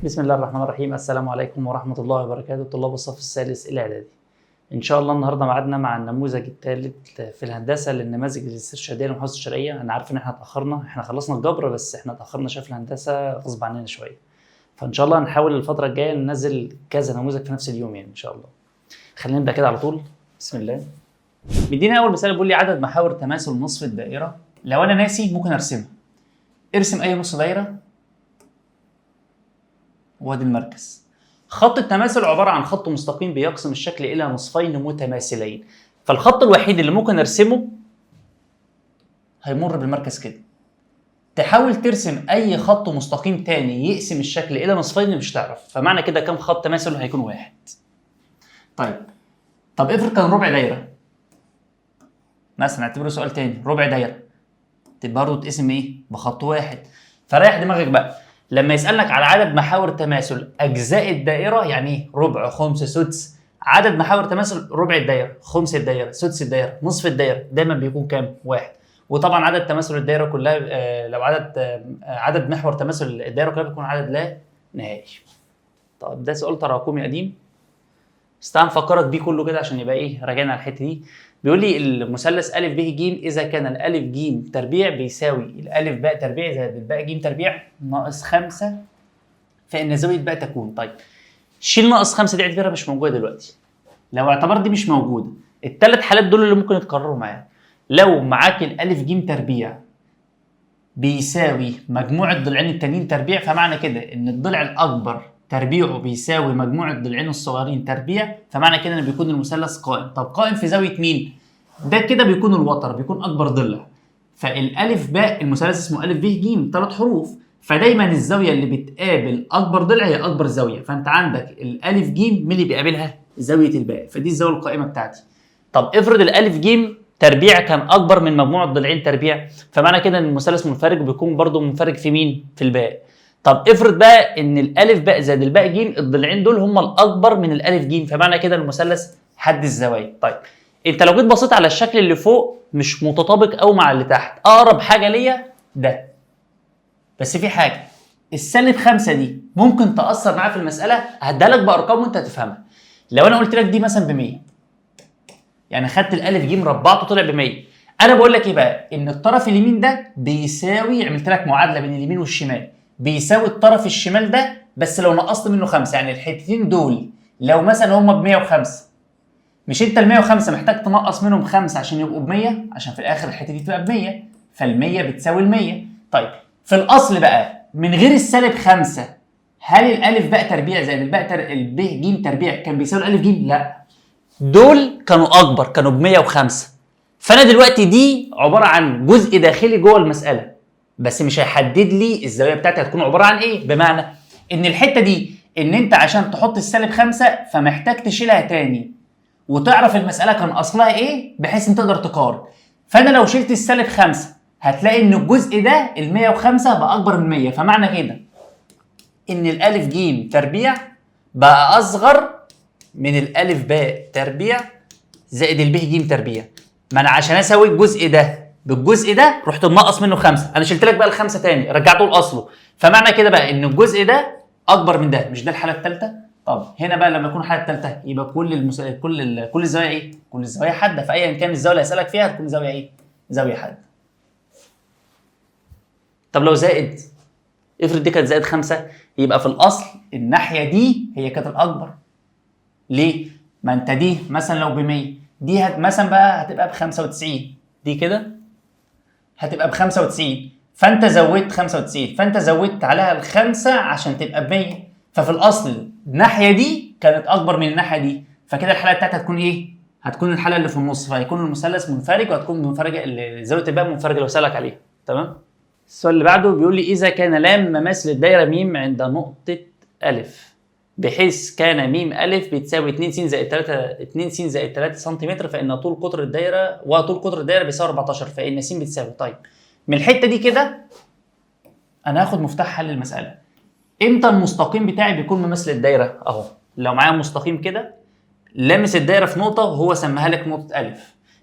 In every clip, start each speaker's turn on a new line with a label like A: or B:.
A: بسم الله الرحمن الرحيم. السلام عليكم ورحمة الله وبركاته طلاب الصف الثالث الإعدادي. إن شاء الله النهارده ميعادنا مع النموذج الثالث في الهندسة للنماذج الاسترشادية للمحافظة الشرقية. أنا عارف إن إحنا اتأخرنا، إحنا خلصنا الجبر بس إحنا اتأخرنا شوية في الهندسة غصب عننا شوية. فإن شاء الله هنحاول الفترة الجاية ننزل كذا نموذج في نفس اليوم يعني إن شاء الله. خلينا نبدأ كده على طول. بسم الله. بيدينا أول مثال بيقول لي عدد محاور تماثل نصف الدائرة. لو أنا ناسي ممكن أرسمها. ارسم أي نص دايرة وادي المركز. خط التماثل عبارة عن خط مستقيم بيقسم الشكل إلى نصفين متماثلين. فالخط الوحيد اللي ممكن أرسمه هيمر بالمركز كده. تحاول ترسم أي خط مستقيم تاني يقسم الشكل إلى نصفين مش هتعرف، فمعنى كده كم خط تماثل هيكون واحد. طب افرض كان ربع دايرة. مثلا نعتبره سؤال تاني، ربع دايرة. تبقى برضه تقسم إيه؟ بخط واحد. فريح دماغك بقى. لما يسألك على عدد محاور تماثل أجزاء الدائرة، يعني إيه؟ ربع، خمس، سدس. عدد محاور تماثل ربع الدائرة، خمس الدائرة، سدس الدائرة، نصف الدائرة، دايما بيكون كام؟ واحد. وطبعا عدد تماثل الدائرة كلها لو عدد محور تماثل الدائرة كلها بيكون عدد لا نهائي. طب ده سؤال تراكمي قديم. بس تعال نفكرك بيه كله كده عشان يبقى ايه راجعنا على الحتة دي. بيقول لي المثلث أ ب ج إذا كان الألف ج تربيع بيساوي الألف باء تربيع زائد الباء ج تربيع ناقص 5 فإن زاوية باء تكون. طيب شيل ناقص 5 دي اعتبرها مش موجودة دلوقتي. لو اعتبرت دي مش موجودة، الثلاث حالات دول اللي ممكن يتكرروا معاك. لو معاك الألف ج تربيع بيساوي مجموع الضلعين التانيين تربيع، فمعنى كده إن الضلع الأكبر تربيعه بيساوي مجموع الضلعين الصغيرين تربيع، فمعنى كده ان بيكون المثلث قائم. طب قائم في زاويه مين؟ ده كده بيكون الوتر، بيكون اكبر ضلع. فالالف باء المثلث اسمه الف ب ج 3 حروف، فدايما الزاويه اللي بتقابل اكبر ضلع هي اكبر زاويه. فانت عندك الالف ج مين اللي بيقابلها؟ زاويه الباء، فدي الزاويه القائمه بتاعتي. طب افرض الالف ج تربيع كان اكبر من مجموع الضلعين تربيع، فمعنى كده ان المثلث منفرج وبيكون برضه منفرج في مين؟ في الباء. طب افرض بقى ان الالف باء زائد الباء ج الضلعين دول هم الاكبر من الالف ج، فمعنى كده المثلث حد الزوايا. طيب انت لو جيت بصيت على الشكل اللي فوق مش متطابق قوي مع اللي تحت، اقرب حاجه ليا ده. بس في حاجه، السالب 5 دي ممكن تاثر معايا في المساله، هديها لك بارقام وانت هتفهمها. لو انا قلت لك دي مثلا ب 100، يعني خدت الالف ج مربعته طلع ب 100، انا بقول لك ايه بقى؟ ان الطرف اليمين ده بيساوي، عملت لك معادله بين اليمين والشمال، بيساوي الطرف الشمال ده بس لو نقصت منه 5. يعني الحتتين دول لو مثلا هم ب 105، مش انت ال 105 محتاج تنقص منهم 5 عشان يبقوا ب 100، عشان في الاخر الحته دي تبقى ب 100، فال 100 بتساوي ال 100. طيب في الاصل بقى من غير السالب 5، هل الالف باء تربيع زائد الب ج تربيع كان بيساوي الالف ج؟ لا، دول كانوا اكبر، كانوا ب 105. فانا دلوقتي دي عباره عن جزء داخلي جوه المساله، بس مش هيحدد لي الزاويه بتاعتي هتكون عباره عن ايه. بمعنى ان الحته دي ان انت عشان تحط السالب 5 فمحتاج تشيلها تاني وتعرف المساله كان اصلها ايه بحيث ان تقدر تقارن. فانا لو شلت السالب 5 هتلاقي ان الجزء ده ال 105 بقى اكبر من 100، فمعنى كده ان الالف ج تربيع بقى اصغر من الالف باء تربيع زائد الب ج تربيع. ما انا عشان اساوي الجزء ده بالجزء ده رحت منقص منه 5، انا شلت لك بقى ال5 تاني رجعته لاصله، فمعنى كده بقى ان الجزء ده اكبر من ده. مش ده الحاله الثالثه؟ طب هنا بقى لما يكون الحاله الثالثه يبقى كل الزوايا ايه؟ كل الزوايا حاده، فايا كان الزاويه اللي هسالك فيها هتكون زاويه ايه؟ زاويه حاده. طب لو زائد، افرض دي كانت زائد 5، يبقى في الاصل الناحيه دي هي كانت الاكبر. ليه؟ ما انت دي مثلا لو ب 100 دي مثلا بقى هتبقى ب 95، دي كده هتبقى ب 95، فانت زودت 95، فانت زودت عليها ال5 عشان تبقى ب 100. ففي الاصل الناحيه دي كانت اكبر من الناحيه دي، فكده الحاله بتاعتها هتكون ايه؟ هتكون الحاله اللي في النص، فهيكون المثلث منفرج وهتكون منفرجه زاويه الباء منفرجه لو سالك عليها. تمام؟ السؤال اللي بعده بيقول لي اذا كان لام مماثل الدايره م عند نقطه ا، بحيث كان م ا بتساوي 2 س زائد 3 سم، فان طول قطر الدايره وطول قطر الدايره بيساوي 14، فان س بتساوي. طيب من الحته دي كده انا هاخد مفتاح حل المساله. امتى المستقيم بتاعي بيكون مماثل الدايره؟ اهو لو معايا مستقيم كده لامس الدايره في نقطه وهو سماها لك نقطه ا،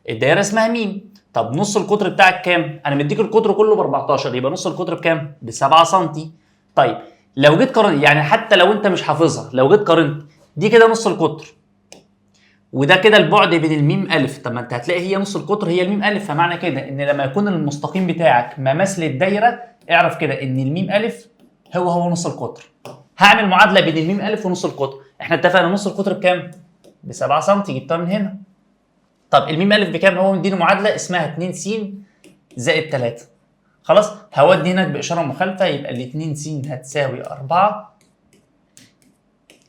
A: الدايره اسمها م. طب نص القطر بتاعك كام؟ انا مديك القطر كله ب 14، يبقى نص القطر بكام؟ ب 7 سم. طيب لو جيت قارنت، يعني حتى لو انت مش حافظها، لو جيت قارنت دي كده نص القطر وده كده البعد بين الميم الف، طب ما انت هتلاقي هي نص القطر هي الميم الف، فمعنى كده ان لما يكون المستقيم بتاعك مماثل الدايره اعرف كده ان الميم الف هو نص القطر. هعمل معادله بين الميم الف ونص القطر، احنا اتفقنا نص القطر بكام؟ ب 7 سم، جبتها من هنا. طب الميم الف بكام؟ هو مديني معادله اسمها 2 س زائد 3. خلاص هودي هناك باشاره مخالفه، يبقى ال 2 س هتساوي 4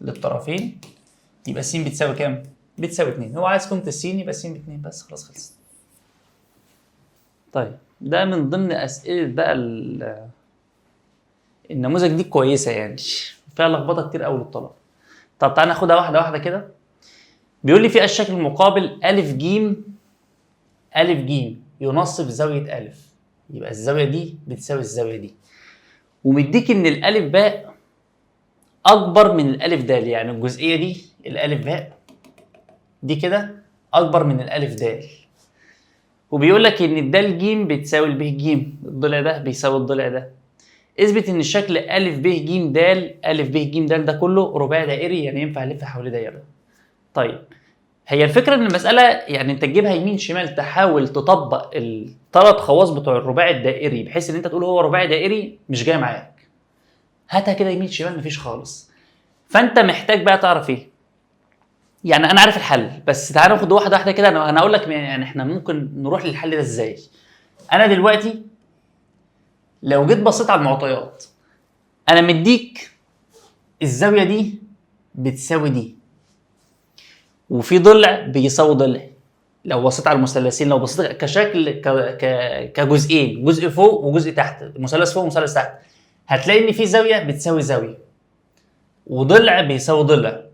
A: للطرفين، يبقى س بتساوي كام؟ بتساوي 2. هو عايز قيمه الس يبقى س ب 2 بس، خلاص خلصت. طيب ده من ضمن اسئله بقى النموذج دي كويسه يعني، فيها لخبطه كتير قوي للطلبه. طب تعالى ناخدها واحده واحده كده. بيقول لي في الشكل المقابل ألف جيم ألف جيم ينصف زاويه ألف، يبقى الزاويه دي بتساوي الزاويه دي، ومديك ان الألف باء اكبر من الألف دال، يعني الجزئيه دي الألف باء دي كده اكبر من الألف دال، وبيقول لك ان الدال ج بتساوي الب ج، الضلع ده بيساوي الضلع ده. اثبت ان الشكل أ ب ج د أ ب ج د ده كله رباعي دائري، يعني ينفع الف حواليه دايره. طيب هي الفكره ان المساله يعني انت تجيبها يمين شمال، تحاول تطبق الثلاث خواص بتوع الرباعي الدائري بحيث ان انت تقول هو رباعي دائري، مش جاي معاك. هاتها كده يمين شمال مفيش خالص. فانت محتاج بقى تعرف ايه؟ يعني انا عارف الحل، بس تعالى ناخد واحده واحده كده. انا هقول لك يعني احنا ممكن نروح للحل ده ازاي. انا دلوقتي لو جيت بصيت على المعطيات، انا مديك الزاويه دي بتساوي دي، وفي ضلع بيساوي ضلع. لو بصيت على المثلثين، لو بصيت كشكل كجزئين، جزء فوق وجزء تحت، مثلث فوق ومثلث تحت، هتلاقي ان في زاويه بتساوي زاويه وضلع بيساوي ضلع،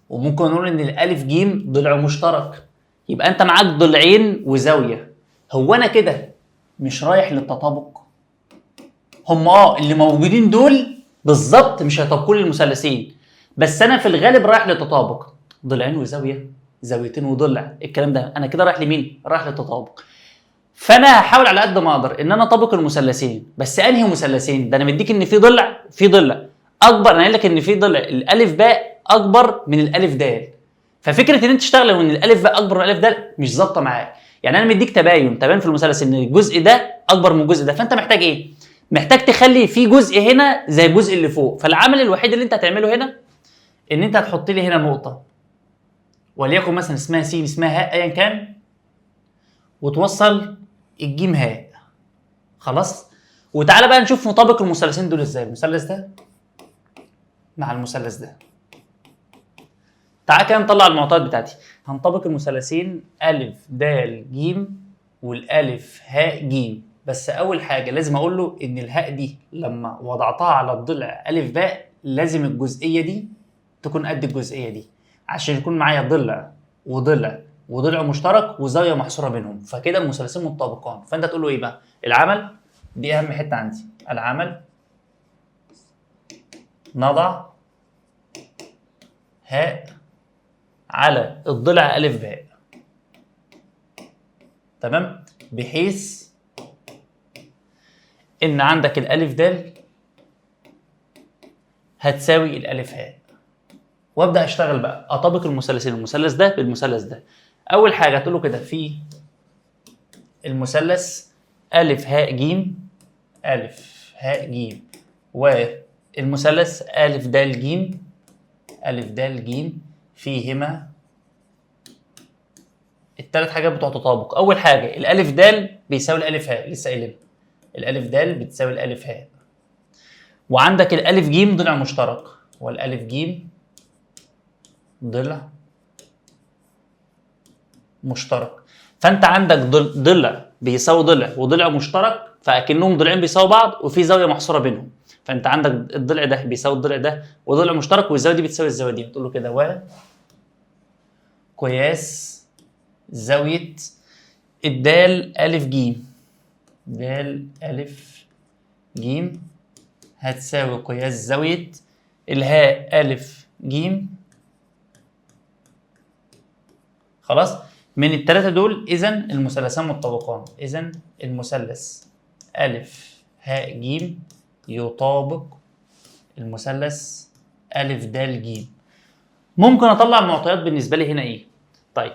A: وممكن نقول ان الالف ج ضلع مشترك، يبقى انت معاك ضلعين وزاويه. هو انا كده مش رايح للتطابق؟ هم اللي موجودين دول بالظبط مش هيطابقوا لي المثلثين، بس انا في الغالب رايح للتطابق. ضلعين وزاويه، زاويتين وضلع، الكلام ده انا كده رايح لمين؟ رايح للتطابق. فانا هحاول على قد ما اقدر ان انا اطابق المثلثين، بس انهي مثلثين؟ ده انا مديك ان في ضلع اكبر، انا قايل لك ان في ضلع الالف باء اكبر من الالف دال، ففكره ان انت تشتغل وان الالف باء اكبر من الالف دال مش ظابطه معاك. يعني انا مديك تباين في المثلث ان الجزء ده اكبر من الجزء ده، فانت محتاج ايه؟ محتاج تخلي في جزء هنا زي الجزء اللي فوق. فالعمل الوحيد اللي انت هتعمله هنا ان انت هتحط لي هنا نقطه، وليكن مثلا اسمها س، اسمها هاء، ايا كان، وتوصل الجيم هاء. خلاص. وتعالى بقى نشوف نطابق المثلثين دول ازاي. المثلث ده مع المثلث ده، تعالى كده نطلع المعطيات بتاعتي. هنطبق المثلثين أ د ج والالف هاء ج، بس اول حاجه لازم اقول له ان الهاء دي لما وضعتها على الضلع ا باء لازم الجزئيه دي تكون قد الجزئيه دي، عشان يكون معايا ضلع وضلع وضلع مشترك وزاويه محصوره بينهم، فكده المثلثين متطابقان. فانت تقول له ايه بقى؟ العمل دي اهم حته عندي. العمل نضع هاء على الضلع أ باء، تمام، بحيث ان عندك الالف د هتساوي الالف هاء. وابدا اشتغل بقى اطابق المثلثين، المثلث ده بالمثلث ده. اول حاجه هتقول له كده في المثلث أ هاء ج أ هاء ج، والمثلث أ د ج أ د ج فيهما الثلاث حاجات بتوع تطابق. اول حاجه الالف د بيساوي الالف هاء، لسه قايلين الالف د بتساوي الالف هاء، وعندك الالف ج ضلع مشترك، والالف ج ضلع مشترك. فانت عندك ضلع بيساوي ضلع وضلع مشترك، فاكنهم ضلعين بيساوي بعض وفي زاويه محصوره بينهم. فانت عندك الضلع ده بيساوي الضلع ده وضلع مشترك، والزاويه دي بتساوي الزاويه دي. بتقول له كده و قياس زاويه الدال أ ج، دال أ ج هتساوي قياس زاويه الهاء أ ج. خلاص. من الثلاثه دول اذا المثلثان متطابقان، اذا المثلث أ هاء ج يطابق المثلث أ د ج. ممكن اطلع معطيات بالنسبه لي هنا ايه؟ طيب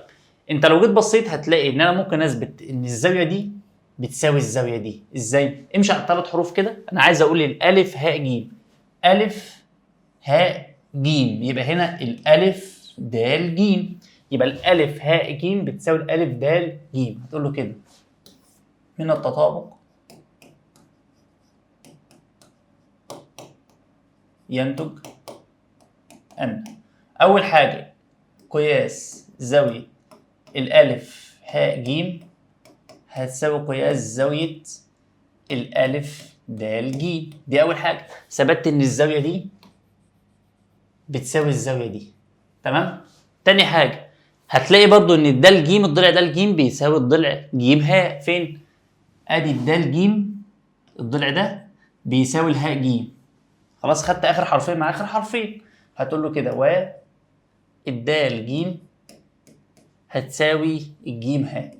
A: انت لو جيت بصيت هتلاقي ان انا ممكن اثبت ان الزاويه دي بتساوي الزاويه دي. ازاي؟ امشي على الثلاث حروف كده. انا عايز اقول الالف هاء ج، الف هاء ج، يبقى هنا الالف د ج، يبقى الالف هاء ج بتساوي الالف د ج. هتقول له كده من التطابق ينتج ان اول حاجه قياس زاويه الالف هاء ج هتساوي قياس زاويه الالف د ج. دي اول حاجه، ثبتت ان الزاويه دي بتساوي الزاويه دي. تمام. تاني حاجه هتلاقي برضو ان الدال ج، الضلع دال ج بيساوي الضلع ج هاء. فين؟ ادي الدال ج، الضلع ده بيساوي الهاء ج. خلاص، خدت اخر حرفين مع اخر حرفين. هتقول له كده و الدال ج هتساوي الجيم هاء.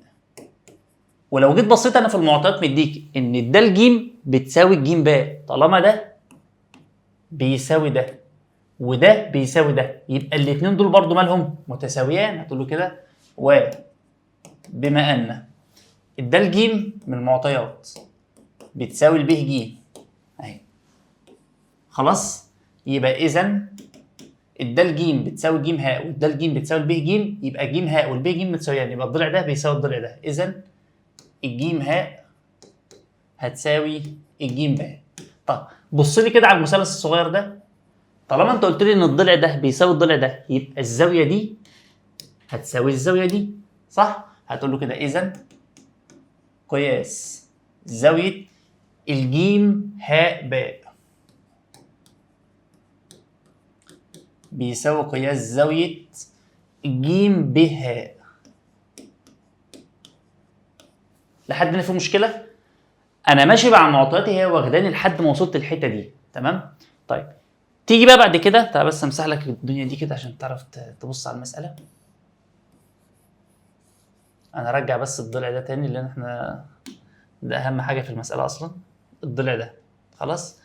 A: ولو جيت بصيت انا في المعطيات مديك ان الدال ج بتساوي الجيم باء، طالما ده بيساوي ده وده بيساوي ده يبقى الاثنين دول برضو مالهم متساويان. هتقول له كده وبما ان الدال ج من المعطيات بتساوي الب ج اهي، خلاص، يبقى اذا الدال ج بتساوي ج هاء والدال ج بتساوي الب ج، يبقى ج هاء والب ج متساويان، يبقى الضلع ده بيساوي الضلع ده. اذا الجيم هاء هتساوي الجيم باء. طب بص لي كده على المثلث الصغير ده، طالما انت قلت لي ان الضلع ده بيساوي الضلع ده يبقى الزاويه دي هتساوي الزاويه دي، صح؟ هتقول له كده اذا قياس زاويه الجيم هاء باء بيساوي قياس زاويه الجيم ب هاء. لحد هنا في مشكله؟ انا ماشي مع معطياتي هي واخداني لحد ما وصلت الحته دي. تمام. طيب تيجي بقى بعد كده، تعال بس امسح لك الدنيا دي كده عشان تعرف تبص على المساله. انا ارجع بس الضلع ده تاني لان احنا ده اهم حاجه في المساله اصلا، الضلع ده. خلاص،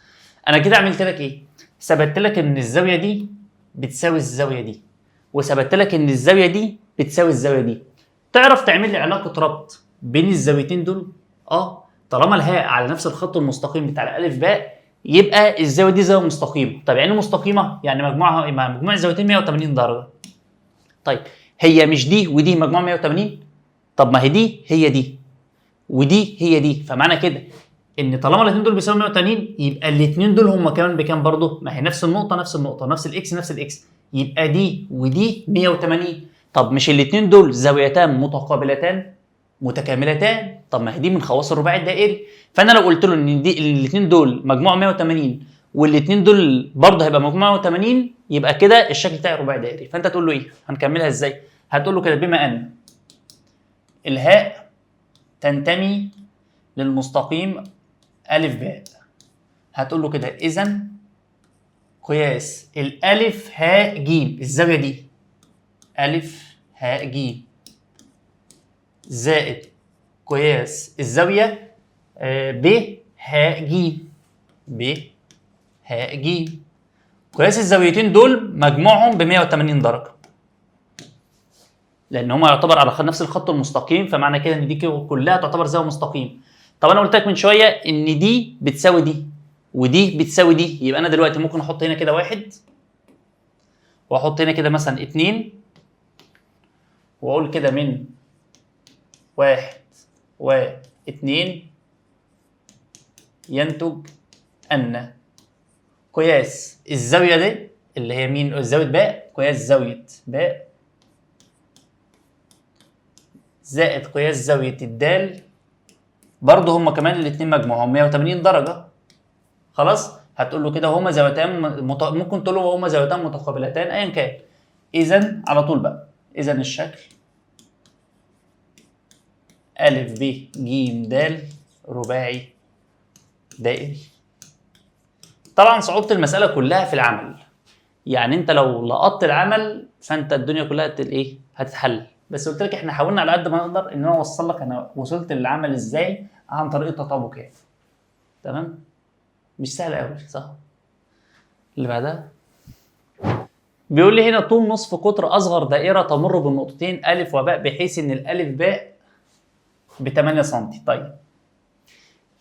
A: انا كده عملت لك ايه؟ ثبت لك ان الزاويه دي بتساوي الزاويه دي، وثبت لك ان الزاويه دي بتساوي الزاويه دي. تعرف تعمل لي علاقه ربط بين الزاويتين دول؟ طالما الهاء على نفس الخط المستقيم بتاع الالف باء يبقى الزاويه دي زاويه مستقيمه. طب يعني مستقيمه يعني مجموعها مجموع الزاويتين 180 درجه. طيب هي مش دي ودي مجموع 180؟ طب ما هي دي هي دي ودي هي دي، فمعنى كده ان طالما الاثنين دول بيساوي 180 يبقى الاثنين دول هم كمان بكام برضه؟ ما هي نفس النقطه نفس النقطه نفس الاكس نفس الاكس، يبقى دي ودي 180. طب مش الاثنين دول زاويتان متقابلتان متكاملتان؟ طب ما هي دي من خواص الرباعي الدائري. فانا لو قلت له ان دي الاثنين دول مجموع 180 والاثنين دول برضه هيبقى مجموع 180 يبقى كده الشكل بتاعي رباعي دائري. فانت تقول له ايه؟ هنكملها ازاي؟ هتقول له كده بما ان الهاء تنتمي للمستقيم ألف باء، هتقول له كده إذا قياس الألف هاء ج، الزاوية دي ألف هاء ج زائد قياس الزاوية ب هاء ج، ب هاء ج، قياس الزاويتين دول مجموعهم ب 180 درجة لان هما يعتبر على نفس الخط المستقيم، فمعنى كده ان دي كلها تعتبر زاويه مستقيم. طب انا قلت لك من شويه ان دي بتساوي دي ودي بتساوي دي، يبقى انا دلوقتي ممكن احط هنا كده 1 واحط هنا كده مثلا 2 واقول كده من 1 و2 ينتج ان قياس الزاويه دي اللي هي مين؟ زاويه باء، قياس زاويه باء زائد قياس زاوية الدال برضه هما كمان الاثنين مجموعهم 180 درجة. خلاص، هتقول له كده هما زاويتان ممكن تقول له هما زاويتان متقابلتان ايا كان. إذا على طول بقى، إذا الشكل أ ب ج د رباعي دائري. طبعا صعوبة المسألة كلها في العمل، يعني أنت لو لقطت العمل فأنت الدنيا كلها هتتحل. بس قلت لك احنا حاولنا على قد ما نقدر ان انا اوصل لك انا وصلت للعمل ازاي عن طريق التطابق يعني. تمام؟ مش سهل قوي صح؟ اللي بعدها بيقول لي هنا طول نصف قطر اصغر دائره تمر بالنقطتين الف وباء بحيث ان الالف باء ب 8 سم. طيب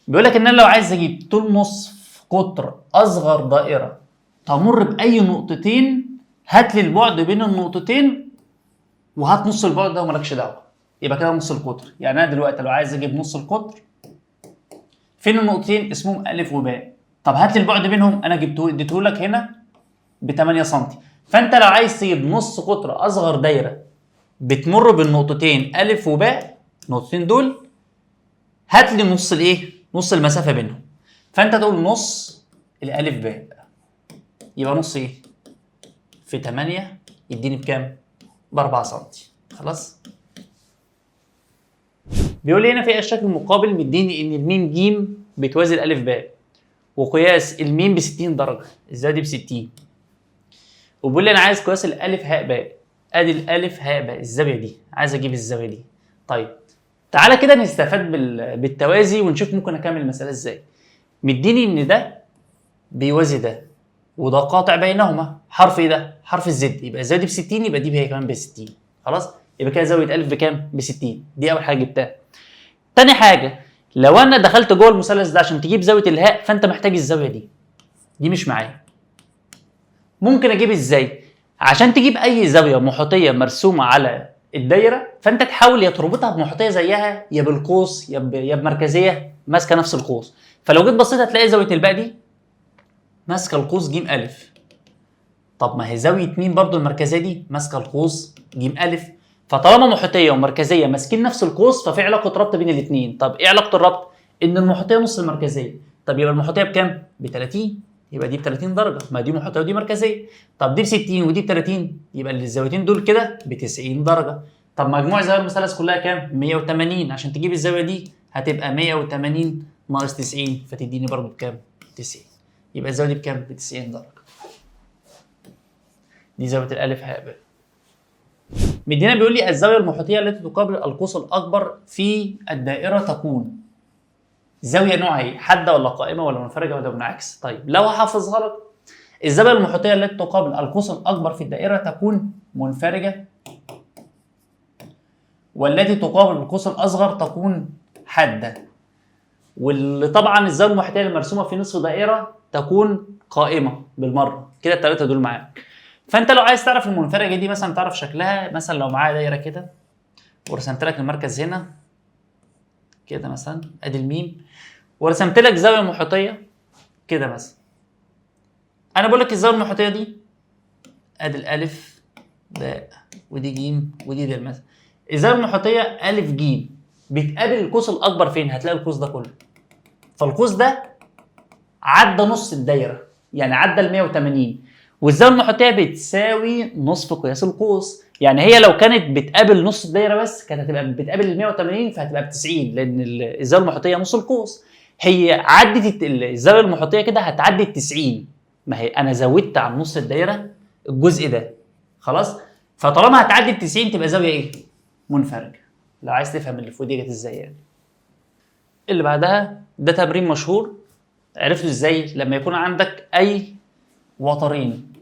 A: بيقول لك ان انا لو عايز اجيب طول نصف قطر اصغر دائره تمر باي نقطتين، هات لي البعد بين النقطتين وهات نص البعد ده ومالكش دعوه، يبقى كده نص القطر. يعني انا دلوقتي لو عايز اجيب نص القطر، فين النقطتين؟ اسمهم الف وباء. طب هات لي البعد بينهم، انا اديته لك هنا ب 8 سم. فانت لو عايز تجيب نص قطر اصغر دايره بتمر بالنقطتين الف وباء، النقطتين دول، هات لي نص الايه؟ نص المسافه بينهم. فانت تقول نص الالف باء، يبقى نص ايه؟ في 8 يديني بكام؟ ب 4 سم. خلاص؟ بيقول لي هنا في الشكل المقابل مديني ان الميم جيم بتوازي الالف باء، وقياس الميم ب 60 درجه، الزاويه دي ب 60. وبيقول لي انا عايز قياس الالف هاء باء، ادي الالف هاء باء الزاويه دي، عايز اجيب الزاويه دي. طيب تعالى كده نستفاد بالتوازي ونشوف ممكن اكمل المساله ازاي. مديني ان ده بيوازي ده، وده قاطع بينهما، حرف ايه ده؟ حرف الزد، يبقى الزاويه دي ب 60، يبقى دي هي كمان ب 60. خلاص؟ يبقى كده زاويه الف بكام؟ ب 60. دي اول حاجه جبتها. تاني حاجه، لو انا دخلت جوه المثلث ده عشان تجيب زاويه الهاء، فانت محتاج الزاويه دي مش معايا. ممكن اجيب ازاي؟ عشان تجيب اي زاويه محيطيه مرسومه على الدايره، فانت تحاول يا تربطها بمحيطيه زيها، يا بالقوس، يا بمركزيه ماسكه نفس القوس. فلو جيت بصيت هتلاقي زاويه الباء دي ماسكه القوس ج الف. طب ما هي زاويه مين برضو المركزيه دي ماسكه القوس ج الف. فطالما محيطيه ومركزيه ماسكين نفس القوس، ففي علاقه ربط بين الاثنين. طب ايه علاقه الربط؟ ان المحيطيه نص المركزيه. طب يبقى المحيطيه بكام؟ ب 30. يبقى دي ب 30 درجه، ما دي محيطيه ودي مركزيه. طب دي ب 60 ودي ب 30، يبقى الزاويتين دول كده ب 90 درجه. طب مجموع زوايا المثلث كلها كام؟ 180. عشان تجيب الزاويه دي هتبقى 180 ناقص 90، فتديني برضه بكام؟ 90. يبقى الزاويه دي بكام؟ ب 90 درجه. دي زاويه الالف هاء باء. مدينا بيقول لي الزاويه المحيطيه التي تقابل القوس الاكبر في الدائره تكون زاويه نوعها ايه؟ حاده ولا قائمه ولا منفرجه ولا منعكس؟ طيب لو هحفظها لك، الزاويه المحيطيه التي تقابل القوس الاكبر في الدائره تكون منفرجه، والتي تقابل القوس الاصغر تكون حاده، واللي طبعا الزاويه المحيطيه المرسومه في نصف دائره تكون قائمه بالمره. كده الثلاثه دول معاك. فانت لو عايز تعرف المنفرجه دي مثلا تعرف شكلها، مثلا لو معايا دايره كده ورسمت لك المركز هنا كده مثلا، ادي الميم، ورسمت لك زاويه محيطيه كده مثلا. انا بقول لك الزاويه المحيطيه دي ادي الالف باء ودي جيم ودي د مثلا. الزاويه المحيطيه الف جيم بتقابل القوس الاكبر فين؟ هتلاقي القوس ده كله. فالقوس ده عدى نص الدايره، يعني عدى ال 180، والزاويه المحيطيه بتساوي نصف قياس القوس. يعني هي لو كانت بتقابل نص الدايره بس كانت هتبقى بتقابل ال 180، فهتبقى ب 90، لان الزاويه المحيطيه نص القوس. هي عدت الزاويه المحيطيه كده هتعدي ال 90. ما هي انا زودت عن نص الدايره الجزء ده. خلاص؟ فطالما هتعدي ال 90 تبقى زاويه ايه؟ منفرجه. لو عايز تفهم اللي فوق دي جت ازاي يعني. اللي بعدها ده تمرين مشهور، عرفته ازاي؟ لما يكون عندك اي وترين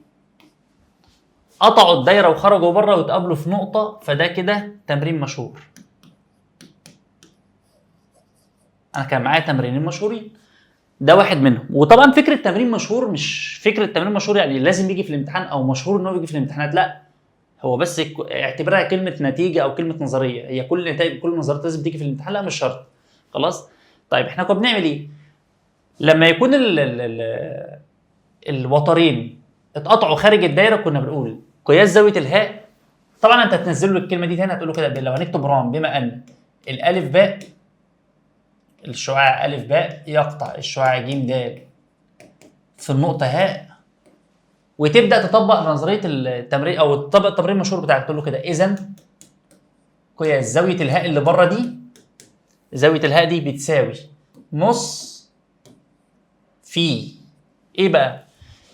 A: قطعوا الدايره وخرجوا بره واتقابلوا في نقطه، فده كده تمرين مشهور. انا كان معايا تمرينين مشهورين، ده واحد منهم. وطبعا فكره تمرين مشهور مش فكره تمرين مشهور يعني لازم يجي في الامتحان او مشهور ان هو يجي في الامتحانات، لا، هو بس اعتبرها كلمه نتيجه او كلمه نظريه. هي كل نتائج كل نظريات لازم تيجي في الامتحان؟ لا مش شرط. خلاص؟ طيب احنا كنا بنعمل ايه لما يكون الوترين اتقطعوا خارج الدايره؟ كنا بنقول قياس زاويه الهاء. طبعا انت هتنزل له الكلمه دي تاني، هتقول له كده لو هنكتب رام بما ان الالف باء، الشعاع الف باء يقطع الشعاع ج د في النقطه هاء، وتبدا تطبق نظريه التمرين او تطبق التمرين المشهور بتاعك. تقول له كده اذا قياس زاويه الهاء اللي بره دي، زاويه الهاء دي بتساوي نص في ايه بقى؟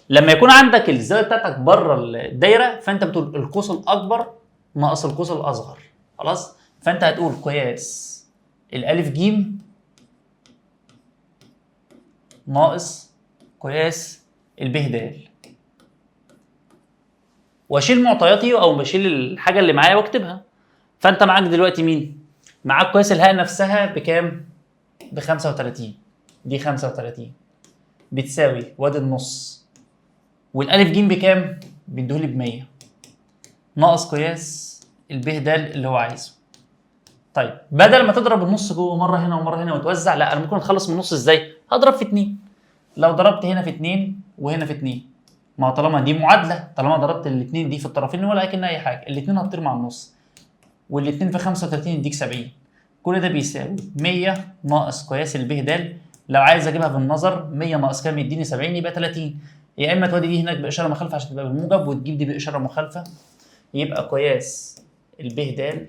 A: لما يكون عندك الزاويه بتاعتك بره الدايره، فانت بتقول القوس الاكبر ناقص القوس الاصغر. خلاص؟ فانت هتقول قياس الالف جيم ناقص قياس الب د. واشيل معطياتي او بشيل الحاجه اللي معايا واكتبها. فانت معاك دلوقتي مين؟ معاك قياس الهاء نفسها بكام؟ ب 35. دي 35 بتساوي وادي النص، والالف ج بكام؟ بيديهولي ب 100 ناقص قياس الب د اللي هو عايزه. طيب بدل ما تضرب النص جوه مره هنا ومره هنا وتوزع، لا انا ممكن اتخلص من النص ازاي؟ هضرب في 2. لو ضربت هنا في 2 وهنا في 2، ما طالما دي معادله، طالما ضربت الاثنين دي في الطرفين ولا اكن اي حاجه، الاثنين هتطير مع النص، والاثنين في 35 يديك 70. كل ده بيساوي 100 ناقص قياس الب د. لو عايز اجيبها بالنظر 100 ناقص كام يديني 70، يبقى 30. يا اما تودي دي هناك باشاره مخالفه عشان تبقى بالموجب وتجيب دي باشاره مخالفه، يبقى قياس الب د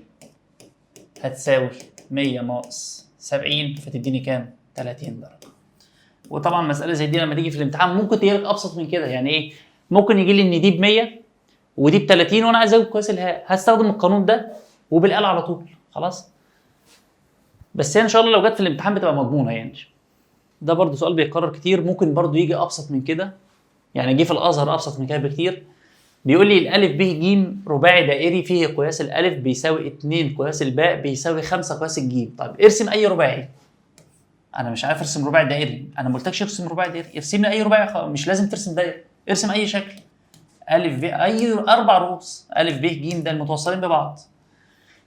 A: هتساوي 100 ناقص 70 فتديني كام؟ 30 درجه. وطبعا مساله زي دي لما تيجي في الامتحان ممكن تجي لك ابسط من كده. يعني ايه؟ ممكن يجي لي ان دي ب 100 ودي ب 30 وانا عايز اجيب قياس الهاء، هستخدم القانون ده وبالاله على طول خلاص. بس هي ان شاء الله لو جت في الامتحان بتبقى مضمونه يعني. ده برضو سؤال بيتكرر كتير، ممكن برضو يجي ابسط من كده. يعني جه في الازهر ابسط من كده بكتير. بيقول لي الالف ب ج رباعي دائري فيه قياس الالف بيساوي 2 قياس الباء بيساوي 5 قياس الجيم. طيب ارسم اي رباعي. انا مش عارف ارسم رباعي دائري، انا ما قلتلكش ارسم رباعي دائري، ارسم لي اي رباعي، مش لازم ترسم دايره، ارسم اي شكل. الف ب اي 4 رؤوس، الف ب ج ده المتوصلين ببعض.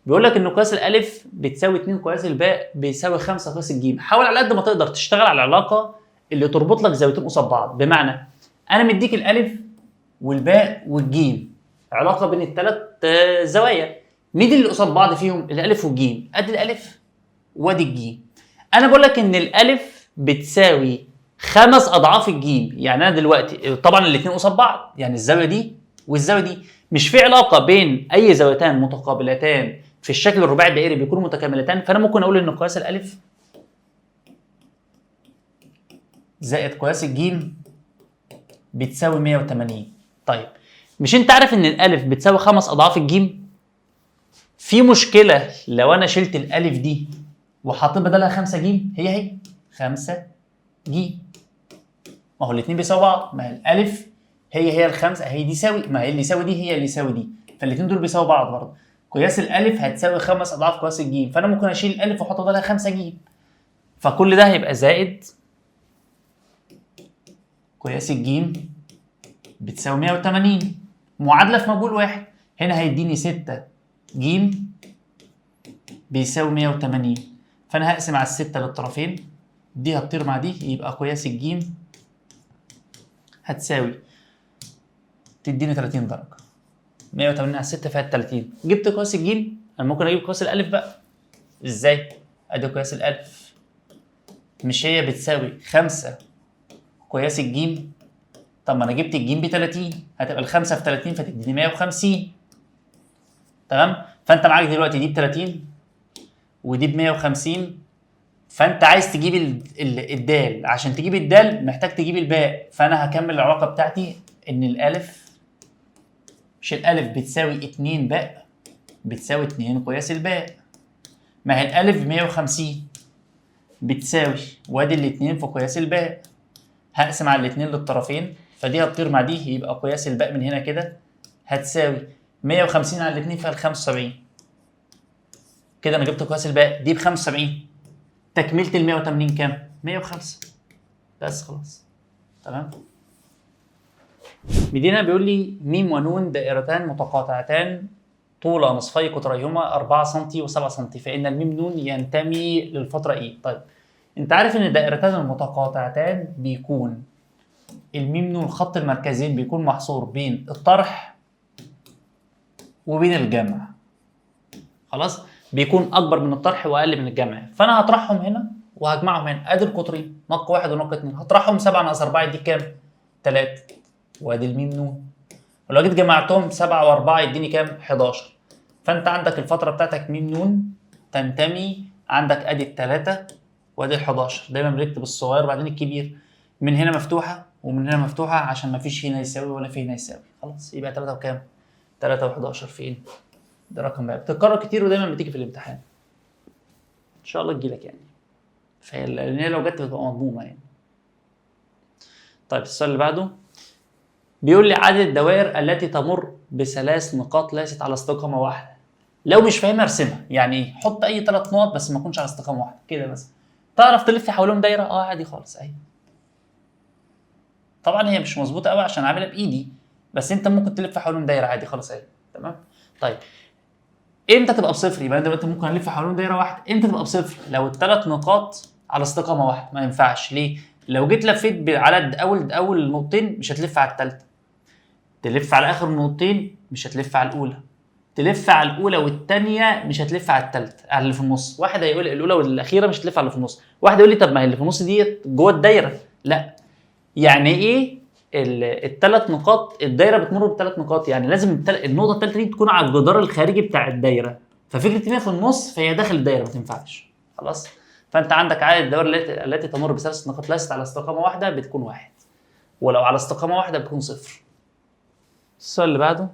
A: بيقول لك ان قياس الالف بتساوي 2 قياس الباء بيساوي 5 قياس الجيم. حاول على قد ما تقدر تشتغل على العلاقه اللي تربط لك زاويتين قصاد بعض. بمعنى انا مديك الالف والباء والجيم، علاقه بين الثلاث زوايا. مين اللي قصاد بعض فيهم؟ الالف والجيم. ادي الالف وادي الجيم. انا بقول لك ان الالف بتساوي 5 اضعاف الجيم. يعني انا دلوقتي طبعا الاثنين قصاد بعض، يعني الزاويه دي والزاويه دي، مش في علاقه بين اي زاويتان متقابلتان في الشكل الرباعي الدائري بيكونوا متكاملتان. فانا ممكن اقول ان قياس الالف زائد قياس الجيم بتساوي 180. طيب مش انت عارف ان الالف بتساوي 5 اضعاف الجيم؟ في مشكله لو انا شلت الالف دي وحطيت بدلها 5 جيم؟ هي 5 جيم. ما هو الاثنين بيساوي بعض، ما هي الالف هي الخمسه، هي دي يساوي، ما هي اللي يساوي دي هي اللي يساوي دي، فالاثنين دول بيساوي بعض برضه. قياس الالف هتساوي 5 اضعاف قياس الجيم، فانا ممكن اشيل الالف واحط بدلها 5 جيم، فكل ده هيبقى زائد قياس الجيم بتساوي 180. معادله في مجهول واحد، هنا هيديني 6 جيم بيساوي 180. فانا هقسم على الستة للطرفين، دي هتطير مع دي، يبقى قياس الجيم هتساوي تديني 30 درجه. 180 على 6 فيها 30. جبت قياس الجيم، انا ممكن اجيب قياس الالف بقى. ازاي؟ ادي قياس الالف، مش هي بتساوي 5 قياس الجيم؟ طب ما انا جبت الجيم ب 30، هتبقى الخمسه في 30 فتديني 150. تمام؟ فانت معاك دلوقتي دي ب 30 ودي ب 150، فانت عايز تجيب الدال. عشان تجيب الدال محتاج تجيب الباء، فانا هكمل العلاقه بتاعتي ان الالف، مش الالف بتساوي 2 باء بتساوي 2 قياس الباء. ما هي الالف 150 بتساوي وادي الاثنين في قياس الباء، هقسم على الاثنين للطرفين، فدي هتطير مع دي، يبقى قياس الباء من هنا كده هتساوي 150 على الاثنين فيها 75. كده انا جبت قياس الباء دي ب 75. تكمله ال 180 كام؟ 105. بس خلاص. تمام. مدينة بيقول لي م ونون دائرتان متقاطعتان طول نصفي قطريهما 4 سم و7 سم، فإن الميم نون ينتمي للفترة إيه؟ طيب أنت عارف إن الدائرتان المتقاطعتان بيكون الميم نون الخط المركزين بيكون محصور بين الطرح وبين الجمع. خلاص؟ بيكون أكبر من الطرح وأقل من الجمع، فأنا هطرحهم هنا وهجمعهم هنا. أدي القطرين نق 1 ونق 2، هطرحهم 7 ناقص 4 يديك كام؟ 3. وادي الميم نون، ولو جيت جمعتهم 7 و4 يديني كام؟ 11. فانت عندك الفتره بتاعتك ميم نون تنتمي عندك ادي الثلاثه وادي ال11. دايما بنكتب الصغير بعدين الكبير، من هنا مفتوحه ومن هنا مفتوحه عشان ما فيش هنا يساوي ولا في هنا يساوي. خلاص يبقى 3 وكام؟ 3 و11 فين؟ ده رقم بقى بتتكرر كتير ودايما بتيجي في الامتحان. ان شاء الله تجيلك يعني. لان هي لو جت بتبقى مضمونه يعني. طيب السؤال اللي بعده بيقول لي عدد الدوائر التي تمر بثلاث نقاط ليست على استقامه واحده. لو مش فاهمها ارسمها، يعني ايه؟ حط اي ثلاث نقط بس ما تكونش على استقامه واحده كده مثلا. تعرف تلف حوالين دايره؟ اه عادي خالص اهي. طبعا هي مش مظبوطه قوي عشان عاملها بايدي، بس انت ممكن تلف حوالين دايره عادي خالص اهي. تمام. طيب امتى تبقى بصفر؟ يبقى انت ممكن الف حوالين دايره واحده. امتى تبقى بصفر؟ لو الثلاث نقاط على استقامه واحده. ما ينفعش. ليه؟ لو جيت لفيت على اول نقطتين مش هتلف على الثالثه، تلف على اخر نقطتين مش هتلف على الاولى، تلف على الاولى والثانيه مش هتلف على الثالثه، على اللي في النص. واحد هيقول الاولى والاخيره مش هتلف على اللي في النص، واحد يقول لي طب ما هي اللي في النص ديت جوه الدايره. لا، يعني ايه الثلاث نقاط؟ الدايره بتمر بثلاث نقاط، يعني لازم النقطه الثالثه دي تكون على الجدار الخارجي بتاع الدايره. ففكره ان هي في النص فهي داخل الدايره، ما تنفعش. خلاص. فانت عندك عدد الدوائر التي تمر بثلاث نقاط ليست على استقامه واحده بتكون واحد، ولو على استقامه واحده بتكون صفر. السؤال اللي بعده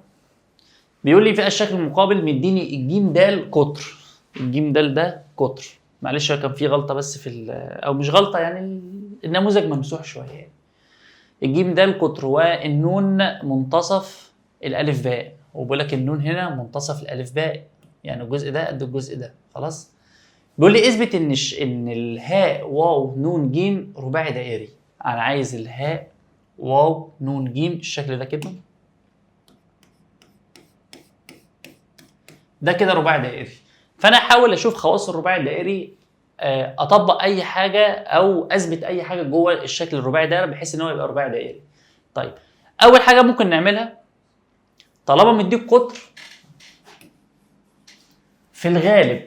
A: بيقول لي في الشكل المقابل مديني الجيم د قطر. الجيم د ده قطر. معلش كان في غلطه بس في او مش غلطه، يعني النموذج ممسوح شويه يعني. الجيم د قطر والنون منتصف الالف باء، وبقول لك النون هنا منتصف الالف باء، يعني الجزء ده قد الجزء ده. خلاص. بيقول لي اثبت ان الهاء واو نون جيم رباعي دائري. انا عايز الهاء واو نون جيم الشكل ده كده. ده كده رباعي دائري. فانا احاول اشوف خواص الرباعي الدائري، اطبق اي حاجه او اثبت اي حاجه جوه الشكل الرباعي ده بحيث ان هو يبقى رباعي دائري. طيب اول حاجه ممكن نعملها، طالما مديك قطر، في الغالب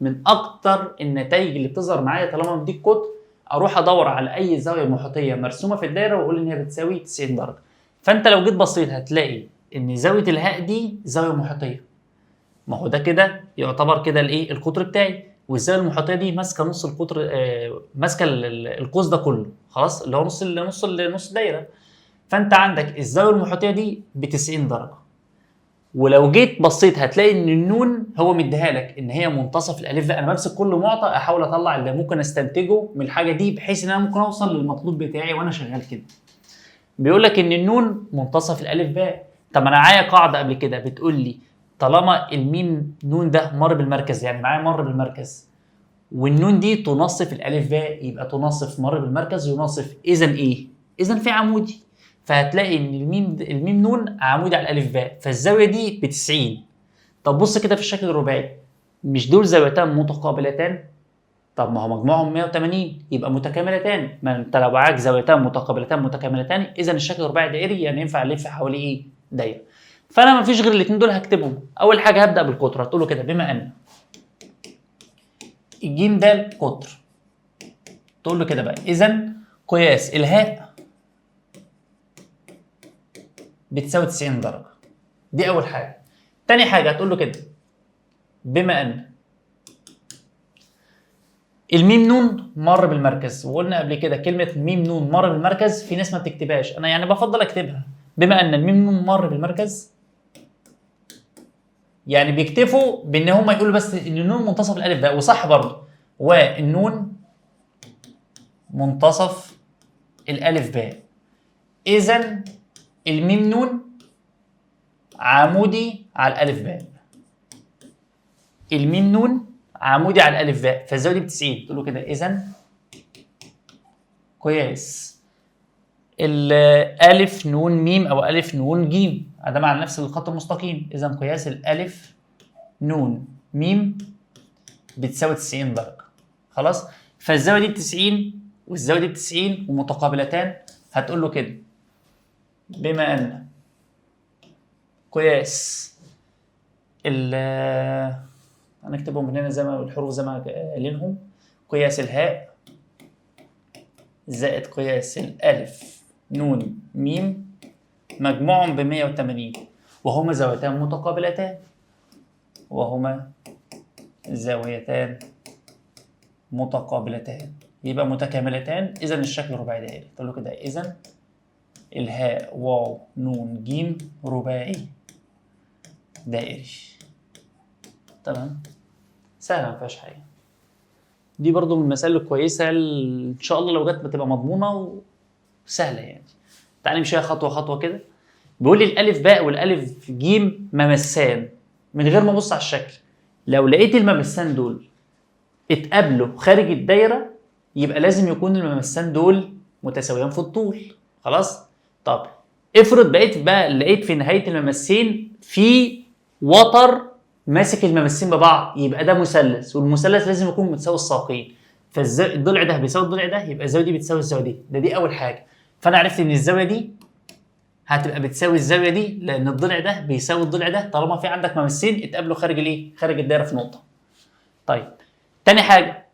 A: من اكتر النتائج اللي بتظهر معايا طالما مديك قطر، اروح ادور على اي زاويه محيطيه مرسومه في الدايره واقول ان هي بتساوي 90 درجه. فانت لو جيت بصيت هتلاقي ان زاويه الهاء دي زاويه محيطيه. ما هو ده كده يعتبر كده الايه؟ القطر بتاعي. والزاويه المحيطيه دي ماسكه نص القطر، ماسكه القوس ده كله. خلاص، اللي هو نص الدايره. فانت عندك الزاويه المحيطيه دي ب 90 درجه. ولو جيت بصيت هتلاقي ان النون هو مديها لك ان هي منتصف الالف ده. انا بمسك كل معطى احاول اطلع اللي ممكن استنتجه من الحاجه دي بحيث ان انا ممكن اوصل للمطلوب بتاعي وانا شغال كده. بيقول لك ان النون منتصف الالف باء. طب انا معايا قاعده قبل كده بتقول لي طالما الميم نون ده مر بالمركز، يعني معايا مر بالمركز، والنون دي تنصف الالف باء، يبقى تنصف مر بالمركز ينصف. اذا ايه؟ اذا في عمودي. فهتلاقي ان الميم نون عمودي على الالف باء، فالزاويه دي ب 90. طب بص كده في الشكل الرباعي، مش دول زاويتان متقابلتان؟ طب ما هو مجموعهم 180 يبقى متكاملتان. ما انت لو معاك زاويتان متكاملتان اذا الشكل الرباعي دائري، يعني ينفع الف حواليه ايه؟ دايره. فانا ما فيش غير الاثنين دول هكتبهم. اول حاجه هبدا بالقطر، هتقول له كده بما ان الجيم د قطر، تقول له كده بقى اذا قياس الهاء بتساوي 90 درجه. دي اول حاجه. تاني حاجه هتقول له كده بما ان الميم نون مر بالمركز، وقلنا قبل كده كلمه ميم نون مر بالمركز في ناس ما بتكتبهاش، انا يعني بفضل اكتبها. بما ان الميم نون مر بالمركز، يعني بيكتفوا بان هم يقولوا بس ان النون منتصف الالف باء، وصح برضه، والنون منتصف الالف باء. اذا الميم نون عمودي على الالف باء. الميم نون عمودي على الالف باء، فالزاويه دي ب 90. تقول له كده اذا قياس الالف نون ميم او الف نون جيم، ادام على نفس الخط المستقيم، اذا قياس الالف نون ميم بتساوي 90 درجه. خلاص. فالزاويه دي ب 90 والزاويه دي ب 90 ومتقابلتان. هتقول له كده بما ان قياس هنكتبهم من هنا زي ما الحروف زي ما قايلينهم، قياس الهاء زائد قياس الالف نون ميم مجموعهم ب 180، وهما زاويتان متقابلتان. يبقى متكاملتان، اذا الشكل رباعي دائري. تقول له كده اذا الهاء واو نون جيم رباعي دائري. تمام، سهله ما فيهاش حاجه. دي برضو من المسائل الكويسه ان شاء الله لو جت بتبقى مضمونه وسهله يعني. تعالى نمشيها خطوه خطوه كده. بيقول لي الالف باء والالف جيم ممسان من غير ما ابص على الشكل. لو لقيت الممسان دول اتقابلوا خارج الدايره يبقى لازم يكون الممسان دول متساويين في الطول. خلاص؟ طب افرض لقيت في نهايه الممسين في وتر ماسك الممسين ببعض، يبقى ده مثلث، والمثلث لازم يكون متساوي الساقين. فالضلع ده بيساوي الضلع ده، يبقى الزاويه دي بتساوي الزاويه دي. دي اول حاجه. فانا عرفت ان الزاويه دي هتبقى بتساوي الزاويه دي لان الضلع ده بيساوي الضلع ده طالما في عندك ممسين اتقابلوا خارج الايه؟ خارج الدايره في نقطه. طيب تاني حاجه،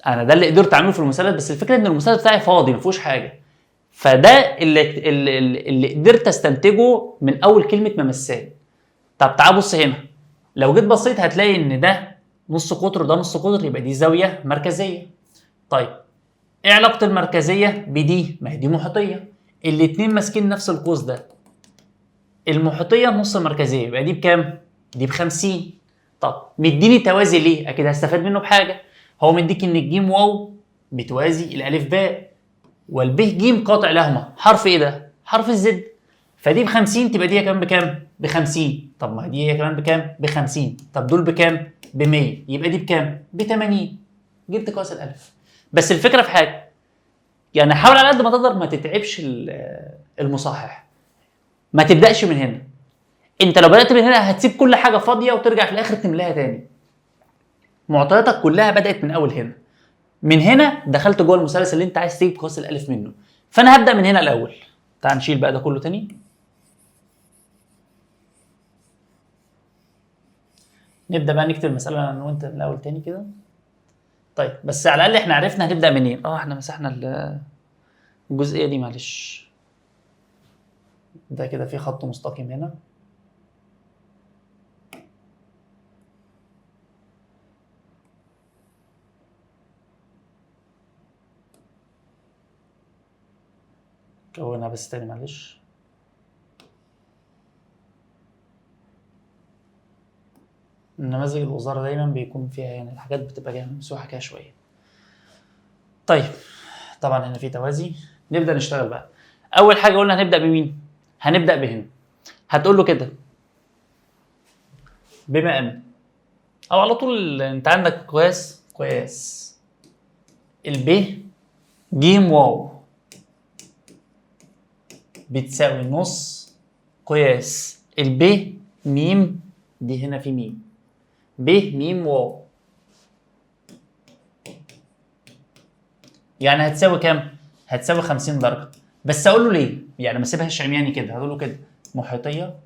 A: انا ده اللي قدرت اعمله في المثلث، بس الفكره ان المثلث بتاعي فاضي ما فيهوش حاجه. فده اللي قدرت استنتجه من اول كلمه ممسان. طب تعال بص هنا، لو جيت بصيت هتلاقي ان ده نص قطر وده نص قطر، يبقى دي زاويه مركزيه. طيب ايه علاقه المركزيه بدي؟ ما هي دي محيطيه، الاتنين ماسكين نفس القوس ده. المحيطيه نص المركزيه، يبقى دي بكام؟ دي ب50. طب مديني توازي ليه؟ اكيد هستفاد منه بحاجه. هو مديك ان الجيم واو بتوازي الالف باء، والبه جيم قاطع لهما. حرف ايه ده؟ حرف الزد. فدي ب50 تبقى دي كمان بكام؟ ب50. طب ما دي هي كمان بكام؟ ب50. طب دول بكام؟ ب100. يبقى دي بكام؟ ب80. جبت قياس الالف. بس الفكره في حاجه، يعني حاول على قد ما تقدر ما تتعبش المصحح. ما تبداش من هنا. انت لو بدات من هنا هتسيب كل حاجه فاضيه وترجع في الاخر تملاها تاني. معطياتك كلها بدات من اول هنا. من هنا دخلت جوه المثلث اللي انت عايز تجيب قياس الالف منه. فانا هبدا من هنا الاول. تعال نشيل بقى ده كله تاني. نبدا بقى نكتب المساله انا وانت من الاول تاني كده. طيب بس على الاقل احنا عرفنا هنبدا منين. احنا مسحنا الجزئيه دي معلش. ده كده في خط مستقيم هنا. كونها بس تاني معلش. نماذج الوزاره دايما بيكون فيها يعني الحاجات بتبقى جايه ممسوحه كده شويه. طيب طبعا هنا في توازي. نبدا نشتغل بقى. اول حاجه قلنا هنبدا بمين؟ هنبدا بهنا. هتقول له كده بما ان، او على طول انت عندك قياس الب جيم واو بتساوي نص قياس الب ميم. دي هنا في ميم. ب ميم واو يعني هتساوي كام؟ هتساوي 50 درجه. بس اقول له ليه؟ يعني ما اسيبهاش عمياني كده. هقول له كده محيطيه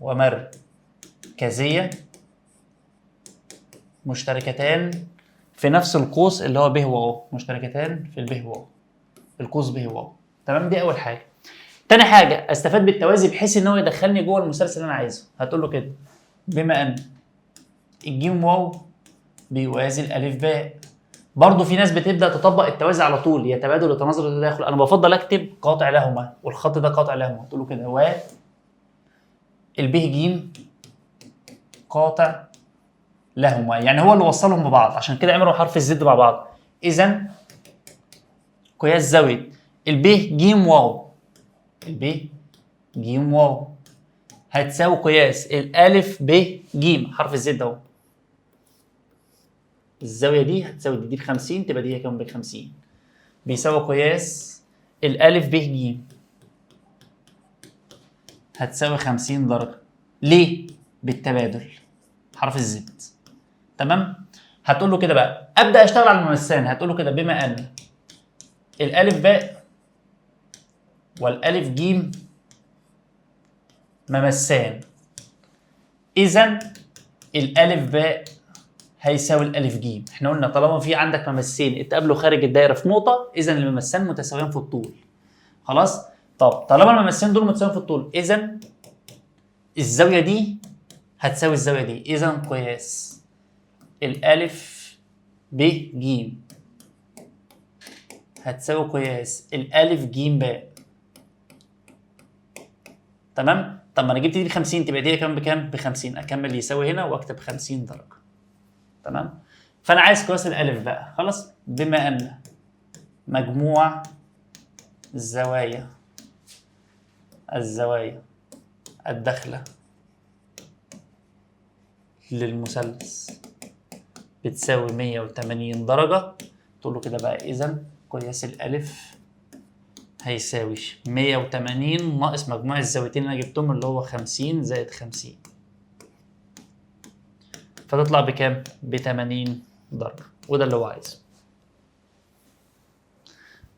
A: ومركزيه مشتركتان في نفس القوس اللي هو ب واو. مشتركتان في الب واو، القوس ب واو. تمام؟ دي اول حاجه. تاني حاجه استفاد بالتوازي بحيث ان هو يدخلني جوه المثلث اللي انا عايزه. هتقول له كده بما ان الجيم واو بيوازي الالف باء. برضه في ناس بتبدا تطبق التوازي على طول، هي تبادل وتناظر وتداخل. انا بفضل اكتب قاطع لهما والخط ده قاطع لهما. تقول له كده و الب ج قاطع لهما، يعني هو اللي وصلهم ببعض، عشان كده عملوا حرف الزد مع بعض. اذا قياس زاويه الب ج واو، الب ج واو هتساوي قياس الالف ب ج حرف الزد اهو. الزاويه دي هتساوي دي ب50 تبقى دي هي كام؟ ب50 بيساوي قياس الالف ب ج هتساوي 50 درجه. ليه؟ بالتبادل حرف الزد. تمام؟ هتقول له كده بقى ابدا اشتغل على الممسان. هتقول له كده بما ان الالف باء والالف ج ممسان، اذا الالف باء هيساوي الالف ج. احنا قلنا طالما في عندك ممسين اتقابلوا خارج الدايره في نقطه، اذا الممسان متساويين في الطول. خلاص؟ طب طالما الممسين دول متساويين في الطول، اذا الزاويه دي هتساوي الزاويه دي. اذا قياس الالف ب ج هتساوي قياس الالف ج باء. تمام؟ طب ما انا جبت دي ب50 تبقى دي كام بكام؟ ب50. اكمل يساوي هنا واكتب 50 درجه. تمام؟ فانا عايز قياس الالف بقى. خلاص؟ بما ان مجموع الزوايا الزوايا الداخلة للمثلث بتساوي 180 درجة. تقول له كده بقى إذا قياس الألف هيساوي 180 ناقص مجموع الزاويتين اللي أنا جبتهم اللي هو 50 زائد 50، فتطلع بكام؟ ب80 درجة، وده اللي هو عايزه.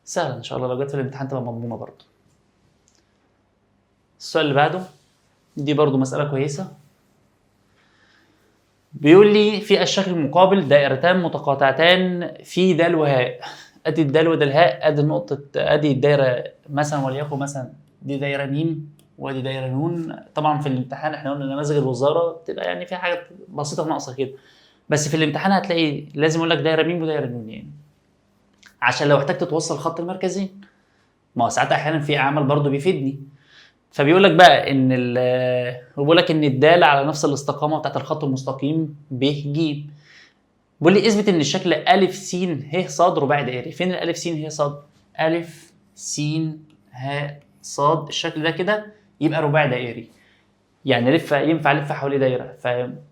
A: سهل إن شاء الله، لو جت في الامتحان تبقى مضمونة برضه. السؤال اللي بعده دي برضه مسألة كويسة. بيقول لي في الشكل المقابل دائرتان متقاطعتان في د وهاء. ادي الدال وده الهاء، ادي النقطة، ادي الدايرة مثلا، وليكن مثلا دي دايرة م وادي دايرة ن. طبعا في الامتحان احنا قلنا نماذج الوزارة بتبقى يعني في حاجات بسيطة ناقصة كده، بس في الامتحان هتلاقي لازم يقول لك دايرة م ودايرة ن يعني، عشان لو احتجت توصل خط المركزين. ما هو ساعات احيانا في عمل برضه بيفيدني. فبيقول لك بقى ان بيقول لك ان الداله على نفس الاستقامه بتاعت الخط المستقيم ب ج. بيقول لي اثبت ان الشكل ا س ه ص رباعي دائري. فين الالف س ه ص؟ ا س ه ص، الشكل ده كده يبقى رباعي دائري، يعني ينفع الف حواليه دايره.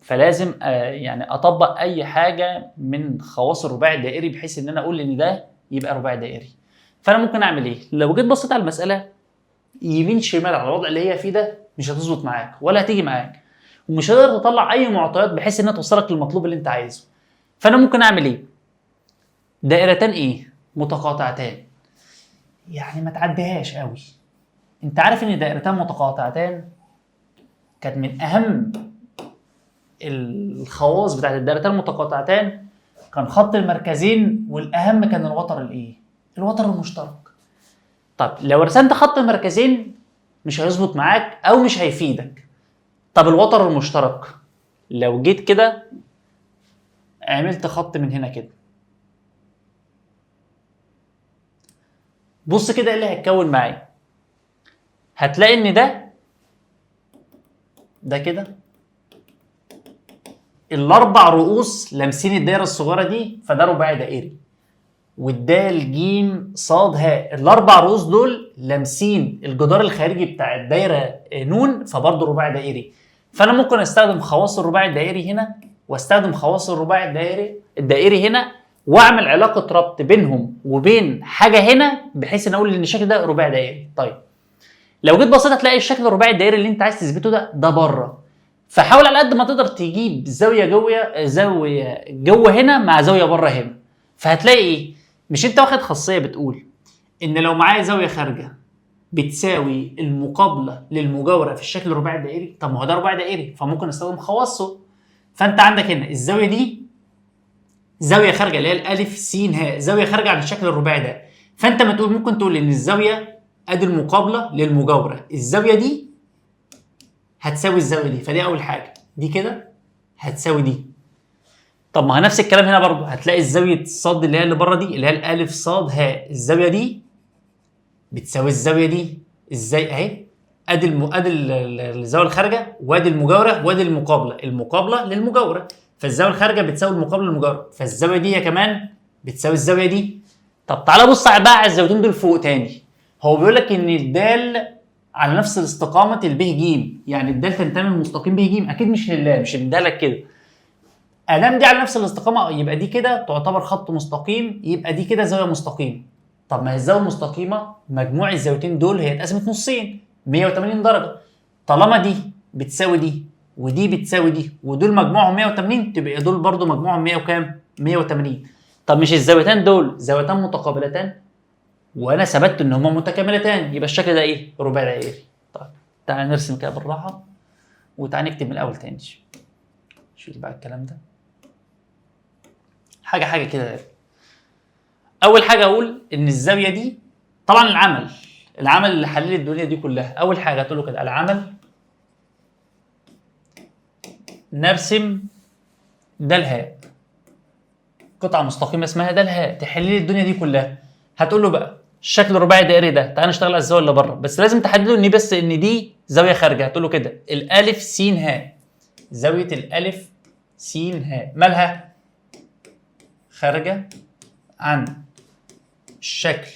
A: فلازم يعني اطبق اي حاجه من خواص الرباعي الدائري بحيث ان انا اقول ان ده يبقى رباعي دائري. فانا ممكن اعمل ايه؟ لو جيت بصيت على المساله يمين شمال على الوضع اللي هي فيه ده، مش هتظبط معاك ولا هتيجي معاك، ومش هتقدر تطلع اي معطيات بحيث انها توصلك للمطلوب اللي انت عايزه. فانا ممكن اعمل ايه؟ دائرتان ايه؟ متقاطعتان، يعني ما تعديهاش قوي. انت عارف ان دائرتان متقاطعتان كانت من اهم الخواص بتاعت الدائرتان المتقاطعتان، كان خط المركزين، والاهم كان الوتر الايه؟ الوتر المشترك. طب لو رسمت خط المركزين مش هيظبط معاك او مش هيفيدك. طب الوتر المشترك، لو جيت كده عملت خط من هنا كده، بص كده ايه اللي هيتكون معايا. هتلاقي ان ده كده الاربع رؤوس لامسين الدايره الصغيره دي، فده رباعي دائري. والدال جيم صاد هاء، الاربع رؤوس دول لامسين الجدار الخارجي بتاع الدايره نون، فبرضه رباعي دائري. فانا ممكن استخدم خواص الرباعي الدائري هنا، واستخدم خواص الرباعي الدائري هنا، واعمل علاقه ربط بينهم وبين حاجه هنا بحيث ان اقول ان الشكل ده رباعي دائري. طيب لو جيت بصيت هتلاقي الشكل الرباعي الدائري اللي انت عايز تثبته ده بره. فحاول على قد ما تقدر تجيب زاويه جوه هنا مع زاويه بره هنا. فهتلاقي ايه؟ مش انت واخد خاصيه بتقول ان لو معايا زاويه خارجه بتساوي المقابله للمجاوره في الشكل الرباعي الدائري؟ طب ما هو ده رباعي دائري، فممكن استخدم خواصه. فانت عندك هنا الزاويه دي زاويه خارجه اللي هي الالف س ه، زاويه خارجه عن الشكل الرباعي ده. فانت ما تقول ممكن تقول ان الزاويه ادي المقابله للمجاوره، الزاويه دي هتساوي الزاويه دي، فدي اول حاجه، دي كده هتساوي دي. طب ما هو نفس الكلام هنا برضو، هتلاقي الزاويه الصاد اللي هي اللي بره دي اللي هي الالف صاد ها، الزاويه دي بتساوي الزاويه دي. ازاي؟ اهي ادي الزاويه الخارجه، وادي المجاوره، وادي المقابله للمجاوره. فالزاويه الخارجه بتساوي المقابله للمجاوره، فالزاويه دي هي كمان بتساوي الزاويه دي. طب تعالى بص بقى على الزاويتين دول فوق تاني. هو بيقول لك ان الدال على نفس الاستقامه الب ج، يعني الدال تنتمي للمستقيم ب ج، اكيد مش لله، مش لك كده. ادام دي على نفس الاستقامه يبقى دي كده تعتبر خط مستقيم، يبقى دي كده زاويه مستقيمه. طب ما هي الزاويه المستقيمه مجموع الزاويتين دول هي اتقسمت نصين 180 درجه. طالما دي بتساوي دي ودي بتساوي دي ودول مجموعهم 180، تبقى دول برضو مجموعهم 100 وكام؟ 180. طب مش الزاويتين دول زاويتان متقابلتان؟ وانا ثبت ان هما متكاملتان، يبقى الشكل ده ايه؟ رباعي دائري. طيب تعال نرسم كده بالراحه، وتعال نكتب من الاول تاني. شوف بقى الكلام ده حاجه كده. اول حاجه اقول ان الزاويه دي طبعا العمل اللي حلل الدنيا دي كلها. اول حاجه تقول له كده العمل نرسم ده الهاء، قطعه مستقيمه اسمها ده الهاء تحل لي الدنيا دي كلها. هتقول له بقى الشكل الرباعي الدائري ده تعال نشتغل على الزاويه اللي بره، بس لازم تحدده ان بس ان دي زاويه خارجه. هتقول له كده الالف س ه، زاويه الالف س ه مالها؟ خارجه عن الشكل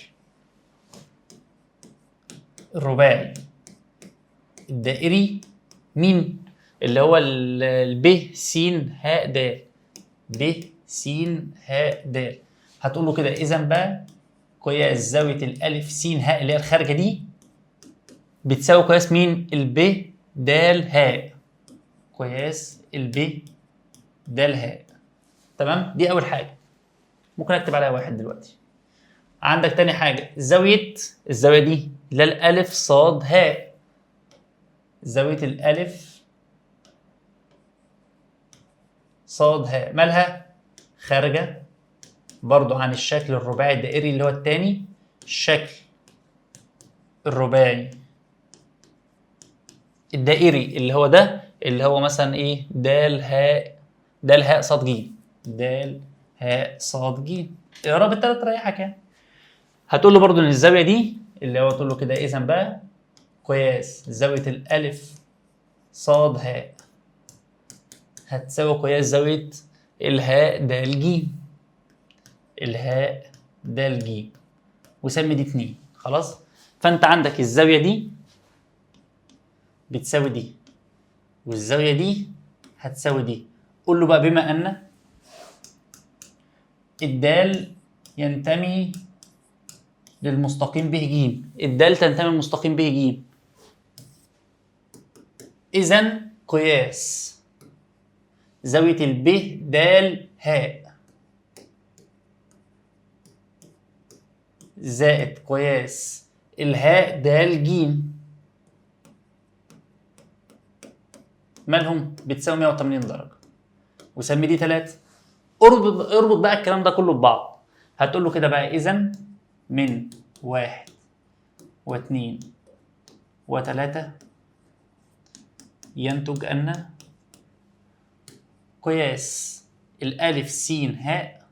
A: الرباعي الدائري مين؟ اللي هو ب س ه د. ب س ه د. هتقول له كده اذا بقى قياس زاويه الالف س ه اللي هي الخارجه دي بتساوي قياس مين؟ الب د ه. قياس الب د ه. تمام؟ دي اول حاجه ممكن اكتب عليها واحد دلوقتي. عندك تاني حاجه الزاويه دي اللي هي الالف صاد ه. زاويه الالف صاد ه مالها؟ خارجه برضو عن الشكل الرباعي الدائري اللي هو التاني. الشكل الرباعي الدائري اللي هو ده، اللي هو مثلا ايه؟ د ه صاد ج. د ه صاد ج. اقرا بالتلات تريحك يعني. هتقول له برضو ان الزاويه دي اللي هو تقول له كده اذا بقى قياس زاويه الالف صاد ه هتساوي قياس زاويه الهاء د ج. الهاء د ج. وسمي دي 2. خلاص؟ فانت عندك الزاويه دي بتساوي دي والزاويه دي هتساوي دي. قول له بقى بما ان الدال ينتمي للمستقيم ب ج. الدال تنتمي للمستقيم ب ج. اذا قياس زاويه الب د ه زائد قياس الهاء د ج مالهم؟ بتساوي 180 درجه. وسمي دي 3. اربط بقى الكلام ده كله ببعض. هتقول له كده بقى اذا من 1 و2 و3 ينتج ان قياس الالف س ه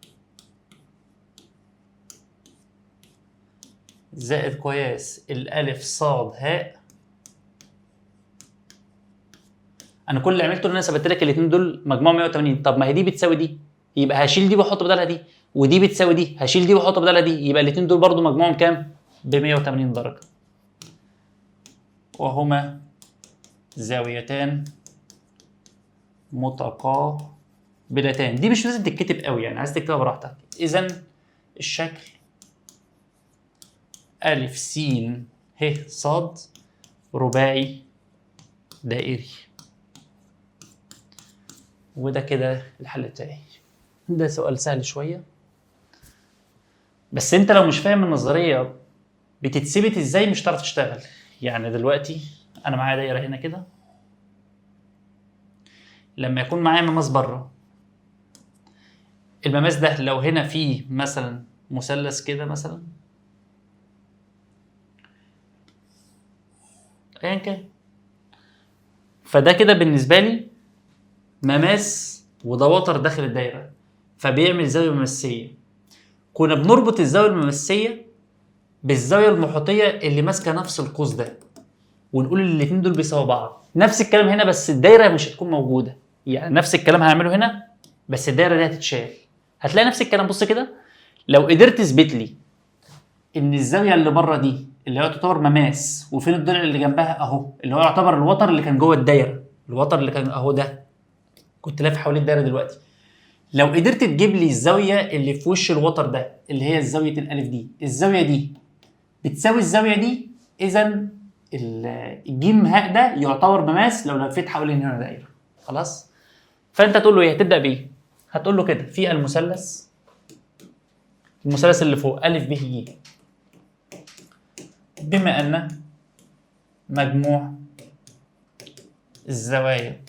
A: زائد قياس الالف صاد ه. انا كل اللي عملته ان انا ثبت لك الاثنين دول مجموع 180. طب ما هي دي بتساوي دي، يبقى هشيل دي واحط بدلها دي. ودي بتساوي دي، هشيل دي واحط بدلها دي. يبقى الاثنين دول برضو مجموعهم كام؟ ب 180 درجه. وهما زاويتان متقابلتان. دي مش لازم تتكتب قوي يعني، عايز تكتبها براحتك. اذا الشكل أ س ه صاد رباعي دائري. وده كده الحل بتاعي. ده سؤال سهل شويه، بس انت لو مش فاهم النظريه بتتثبت ازاي مش هتعرف تشتغل. يعني دلوقتي انا معايا دايره هنا كده، لما يكون معايا مماس بره، المماس ده لو هنا فيه مثلا مثلث كده مثلا ايا كان، فده كده بالنسبه لي مماس وده وتر داخل الدايره، فبيعمل زاويه مماسيه. كنا بنربط الزاويه المماسيه بالزاويه المحيطيه اللي ماسكه نفس القوس ده، ونقول الاثنين دول بيساووا بعض. نفس الكلام هنا بس الدايره مش هتكون موجوده. يعني نفس الكلام هنعمله هنا بس الدايره دي هتتشال. هتلاقي نفس الكلام. بص كده، لو قدرت تثبت لي ان الزاويه اللي بره دي اللي هو تعتبر مماس، وفين الضلع اللي جنبها اهو اللي هو يعتبر الوتر اللي كان جوه الدايره، الوتر اللي كان اهو ده كنت لافف حوالين الدايره دلوقتي. لو قدرت تجيب لي الزاويه اللي في وش الوتر ده اللي هي زاويه الالف دي، الزاويه دي بتساوي الزاويه دي، اذا الجيم هاء ده يعتبر مماس لو لفيت حوالين هنا دايره. خلاص؟ فانت تقول له ايه؟ هتبدا بايه؟ هتقول له كده في المثلث اللي فوق ا ب ج، بما ان مجموع الزوايا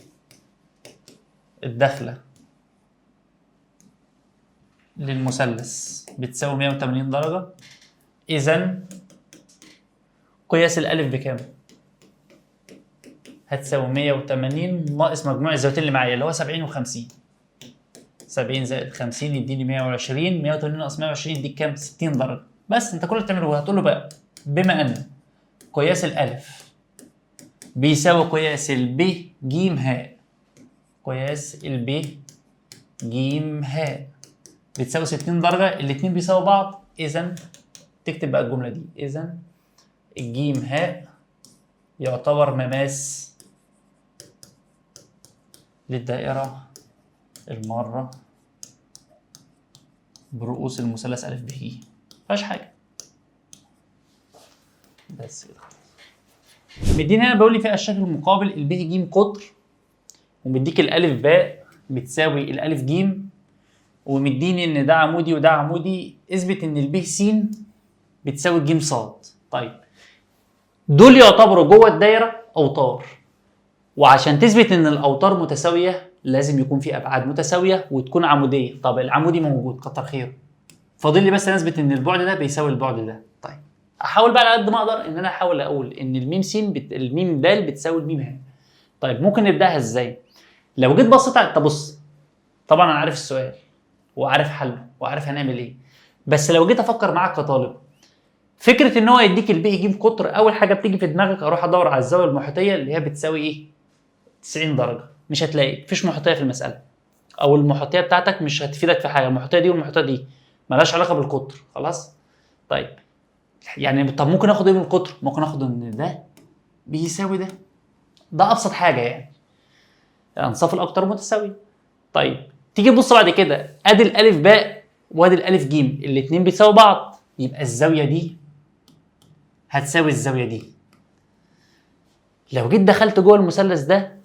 A: الداخله للمثلث بتساوي 180 درجه، اذا قياس الالف بكام؟ هتساوي 180 ناقص مجموع الزاويتين اللي معايا اللي هو 70 و50. 70 زائد 50 يديني 120. 180 ناقص 120 يديك كام؟ 60 درجه. بس انت كل اللي بتعمله هتقول له بقى بما ان قياس الالف بيساوي قياس الب ج ه، قياس الب ج ه بتساوي 60 درجه، الاثنين بيساووا بعض، اذا تكتب بقى الجمله دي، اذا الجيم ه يعتبر مماس للدائرة المارة برؤوس المثلث أ ب ج. مفيهاش حاجة. بس كده. مديني هنا بقول لي فيها الشكل المقابل الب ج قطر، ومديك الألف باء بتساوي الألف ج، ومديني إن ده عمودي وده عمودي. اثبت إن الب س بتساوي الج ص. طيب دول يعتبروا جوه الدايرة أوتار، وعشان تثبت إن الأوتار متساوية لازم يكون في أبعاد متساوية وتكون عمودية. طب العمودي موجود كتر خيره، فاضل لي بس نثبت إن البعد ده بيساوي البعد ده. طيب احاول بقى على قد ما اقدر ان انا احاول اقول ان الميم س الميم د بتساوي الميم ه. طيب ممكن نبداها ازاي؟ لو جيت بصيت على تبص، طبعا انا عارف السؤال وعارف حله وعارف هنعمل ايه، بس لو جيت افكر معاك كطالب، فكره ان هو يديك الب ج قطر، اول حاجه بتيجي في دماغك اروح ادور على الزاويه المحيطيه اللي هي بتساوي ايه؟ 90 درجه. مش هتلاقي، مفيش محيطيه في المساله، او المحيطيه بتاعتك مش هتفيدك في حاجه. المحيطيه دي والمحيطيه دي مالهاش علاقه بالقطر. خلاص. طيب يعني طب ممكن اخد ايه من القطر؟ ممكن اخد ان ده بيساوي ده. ده ابسط حاجه يعني. انصاف الاقطار متساويه. طيب تيجي تبص بعد كده، ادي الالف باء وادي الالف ج، الاثنين بيساوي بعض، يبقى الزاويه دي هتساوي الزاويه دي. لو جيت دخلت جوه المثلث ده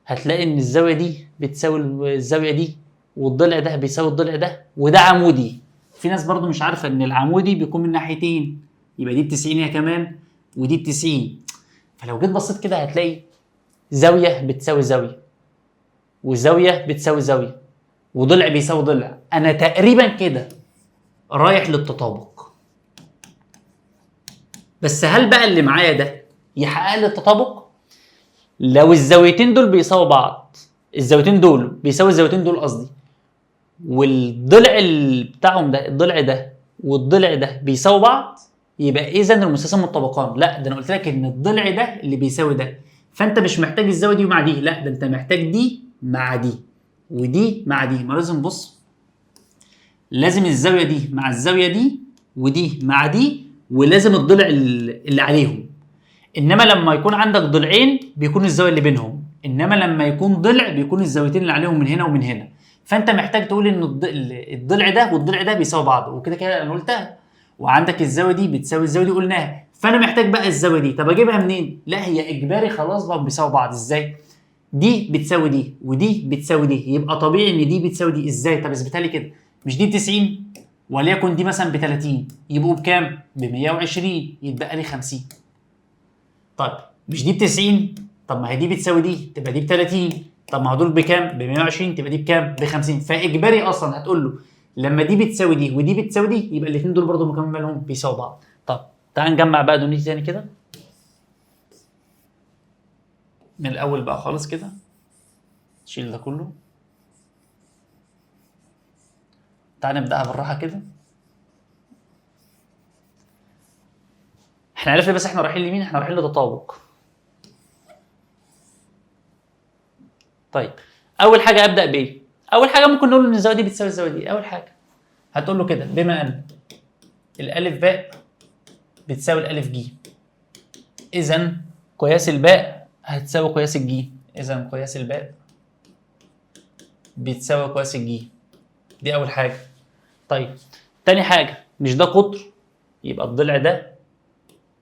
A: هتلاقي ان الزاويه دي بتساوي الزاويه دي، والضلع ده بيساوي الضلع ده، وده عمودي. في ناس برضو مش عارفه ان العمودي بيكون من ناحيتين، يبقى دي ب90 هي كمان ودي ب90. فلو جيت بصيت كده هتلاقي زاويه بتساوي زاويه، وزاويه بتساوي زاويه، وضلع بيساوي ضلع. انا تقريبا كده رايح للتطابق. بس هل بقى اللي معايا ده يحقق لي التطابق؟ لو الزاويتين دول بيساووا بعض، الزاويتين دول بيساوي الزاويتين دول قصدي، والضلع بتاعهم ده، الضلع ده والضلع ده بيساووا بعض، يبقى اذا المثلثان متطابقان. لا ده انا قلت لك ان الضلع ده اللي بيساوي ده، فانت مش محتاج الزاويه دي مع دي، لا ده انت محتاج دي مع دي ودي مع دي. ما لازم بص، لازم الزاويه دي مع الزاويه دي ودي مع دي، ولازم الضلع اللي عليهم. انما لما يكون عندك ضلعين بيكون الزاويه اللي بينهم، انما لما يكون ضلع بيكون الزاويتين اللي عليهم من هنا ومن هنا. فانت محتاج تقول ان الضلع ده والضلع ده بيساوي بعض، وكده كده انا قلتها. وعندك الزاويه دي بتساوي الزاويه دي قلناها، فانا محتاج بقى الزاويه دي. طب اجيبها منين؟ لا هي اجباري خلاص بقى بيساوي بعض. ازاي؟ دي بتساوي دي ودي بتساوي دي، يبقى طبيعي ان دي بتساوي دي. ازاي؟ طب اثبتها لي كده. مش دي ب 90 وليكن دي مثلا ب 30، يبقوا بكام؟ ب 120، يتبقى لي 50. طيب مش دي ب 90؟ طب ما هي دي بتساوي دي، تبقى دي ب 30. طب ما هو دول بكام؟ ب 120، تبقى دي بكام؟ ب 50. فاجباري اصلا هتقول له لما دي بتساوي دي ودي بتساوي دي، يبقى الاثنين دول برضه مكان مالهم بيساوي بعض. طب تعال نجمع بقى دونيتي تاني كده من الاول بقى خالص كده. شيل ده كله. تعال نبداها بالراحه كده. احنا عرفنا بس احنا رايحين لمين؟ احنا رايحين لتطابق. طيب اول حاجه ابدا بايه؟ اول حاجه ممكن نقول ان الزاويه دي بتساوي الزاويه دي. اول حاجه هتقول له كده بما ان الالف باء بتساوي الالف ج، اذا قياس الباء هتساوي قياس الج. اذا قياس الباء بتساوي قياس الج. دي اول حاجه. طيب تاني حاجه، مش ده قطر؟ يبقى الضلع ده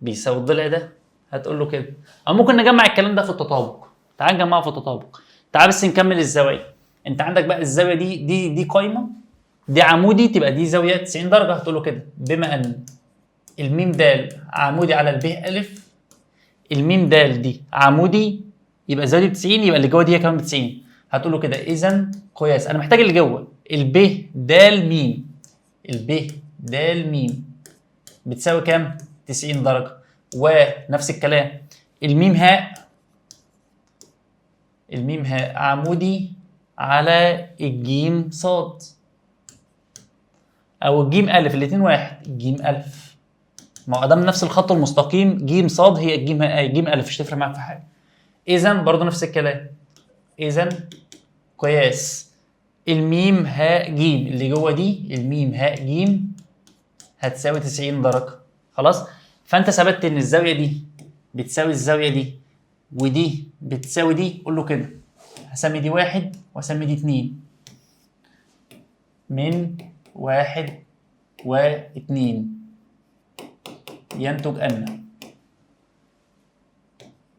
A: بيساوي الضلع ده. هتقول له كده. او ممكن نجمع الكلام ده في التطابق. تعال نجمعه في التطابق. تعال بس نكمل الزوايا. انت عندك بقى الزاويه دي قايمه، دي عمودي، تبقى دي زاويه 90 درجه. هتقول له كده بما ان الميم د عمودي على الب الف، الميم د دي عمودي، يبقى الزاويه دي 90، يبقى اللي جوه دي هي كمان ب 90. هتقول له كده اذا قياس، انا محتاج اللي جوه، الب د م، الب د م بتساوي كام؟ 90 درجه. ونفس الكلام الميم هاء، الميم هاء عمودي على الجيم صاد، او الجيم الف، الاثنين واحد. الجيم الف، ما هو ادام نفس الخط المستقيم جيم صاد هي الجيم الف، مش تفرق معاك في حاجه. اذا برضه نفس الكلام، اذا قياس الميم هاء جيم اللي جوه دي، الميم هاء جيم هتساوي 90 درجه. خلاص. فانت ثبتت ان الزاويه دي بتساوي الزاوية دي ودي بتساوي دي، قول له كده هسمي دي 1 واسمي دي 2 من 1 و2 ينتج أن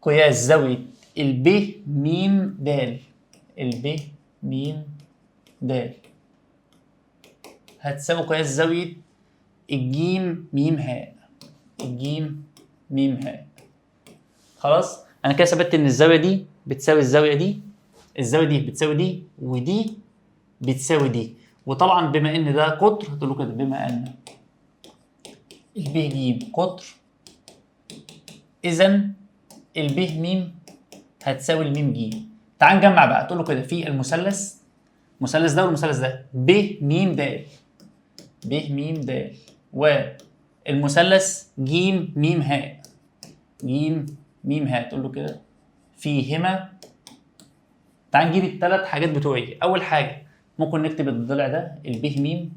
A: قياس زاوية الب م د الب م د هتساوي قياس زاوية الجيم م ه الجيم م ه. خلاص انا كده ثبت ان الزاويه دي بتساوي الزاويه دي، الزاويه دي بتساوي دي ودي بتساوي دي. وطبعا بما ان ده قطر هتقول له كده بما ان الب ج قطر اذا الب م هتساوي الميم ج. تعال نجمع بقى، تقول له كده في المثلث ده والمثلث ده ب م د ب م د والمثلث ج م ه ج م ه، تقول له كده فيهما. تعال نجيب الثلاث حاجات بتوعي. اول حاجه ممكن نكتب الضلع ده الب م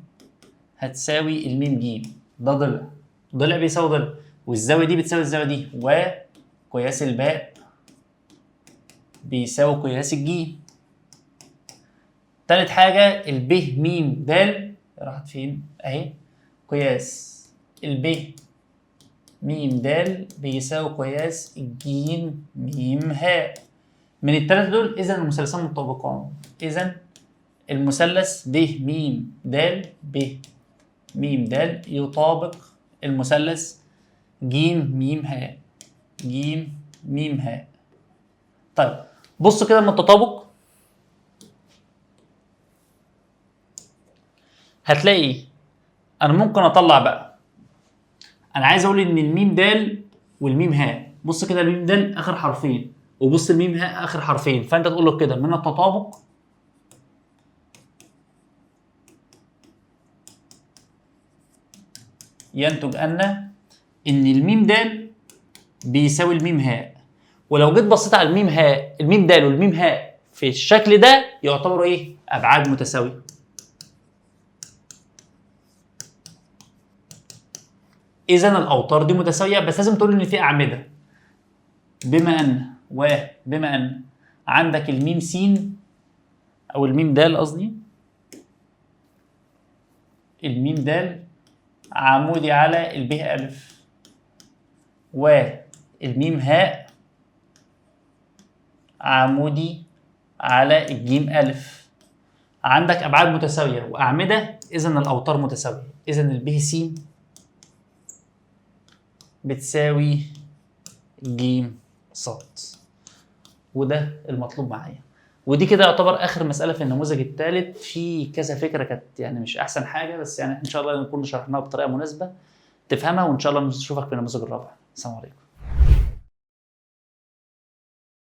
A: هتساوي الميم ج، ده ضلع بيساوي ضلع، والزاويه دي بتساوي الزاويه دي، وقياس الباء بيساوي قياس الجيم. تالت حاجه الب م د راحت فين اهي، قياس الب م د بيساوي قياس الجيم م ه. من الثلاثه دول اذا المثلثان مطابقان، اذا المثلث ب م د ب م د يطابق المثلث ج م ه ج م ه. طيب بص كده من التطابق هتلاقي انا ممكن اطلع بقى، انا عايز اقول ان الميم د والميم ه، بص كده الميم د اخر حرفين وبص الميم ه اخر حرفين، فانت تقول له كده من التطابق ينتج ان الميم د بيساوي الميم ه. ولو جيت بصيت على الميم ه، الميم د والميم ه في الشكل ده يعتبروا ايه؟ ابعاد متساويه. اذا الاوتار دي متساويه، بس لازم تقول ان في اعمده. بما ان عندك الميم س او الميم د قصدي، الميم د عمودي على الب ا والميم ه عمودي على الجيم ا، عندك ابعاد متساويه واعمده، اذا الاوتار متساويه. اذا الب س بتساوي ج ص، وده المطلوب معايا. ودي كده يعتبر اخر مساله في النموذج الثالث. في كذا فكره كانت يعني مش احسن حاجه، بس يعني ان شاء الله نكون شرحناها بطريقه مناسبه تفهمها، وان شاء الله نشوفك في النموذج الرابع. السلام عليكم.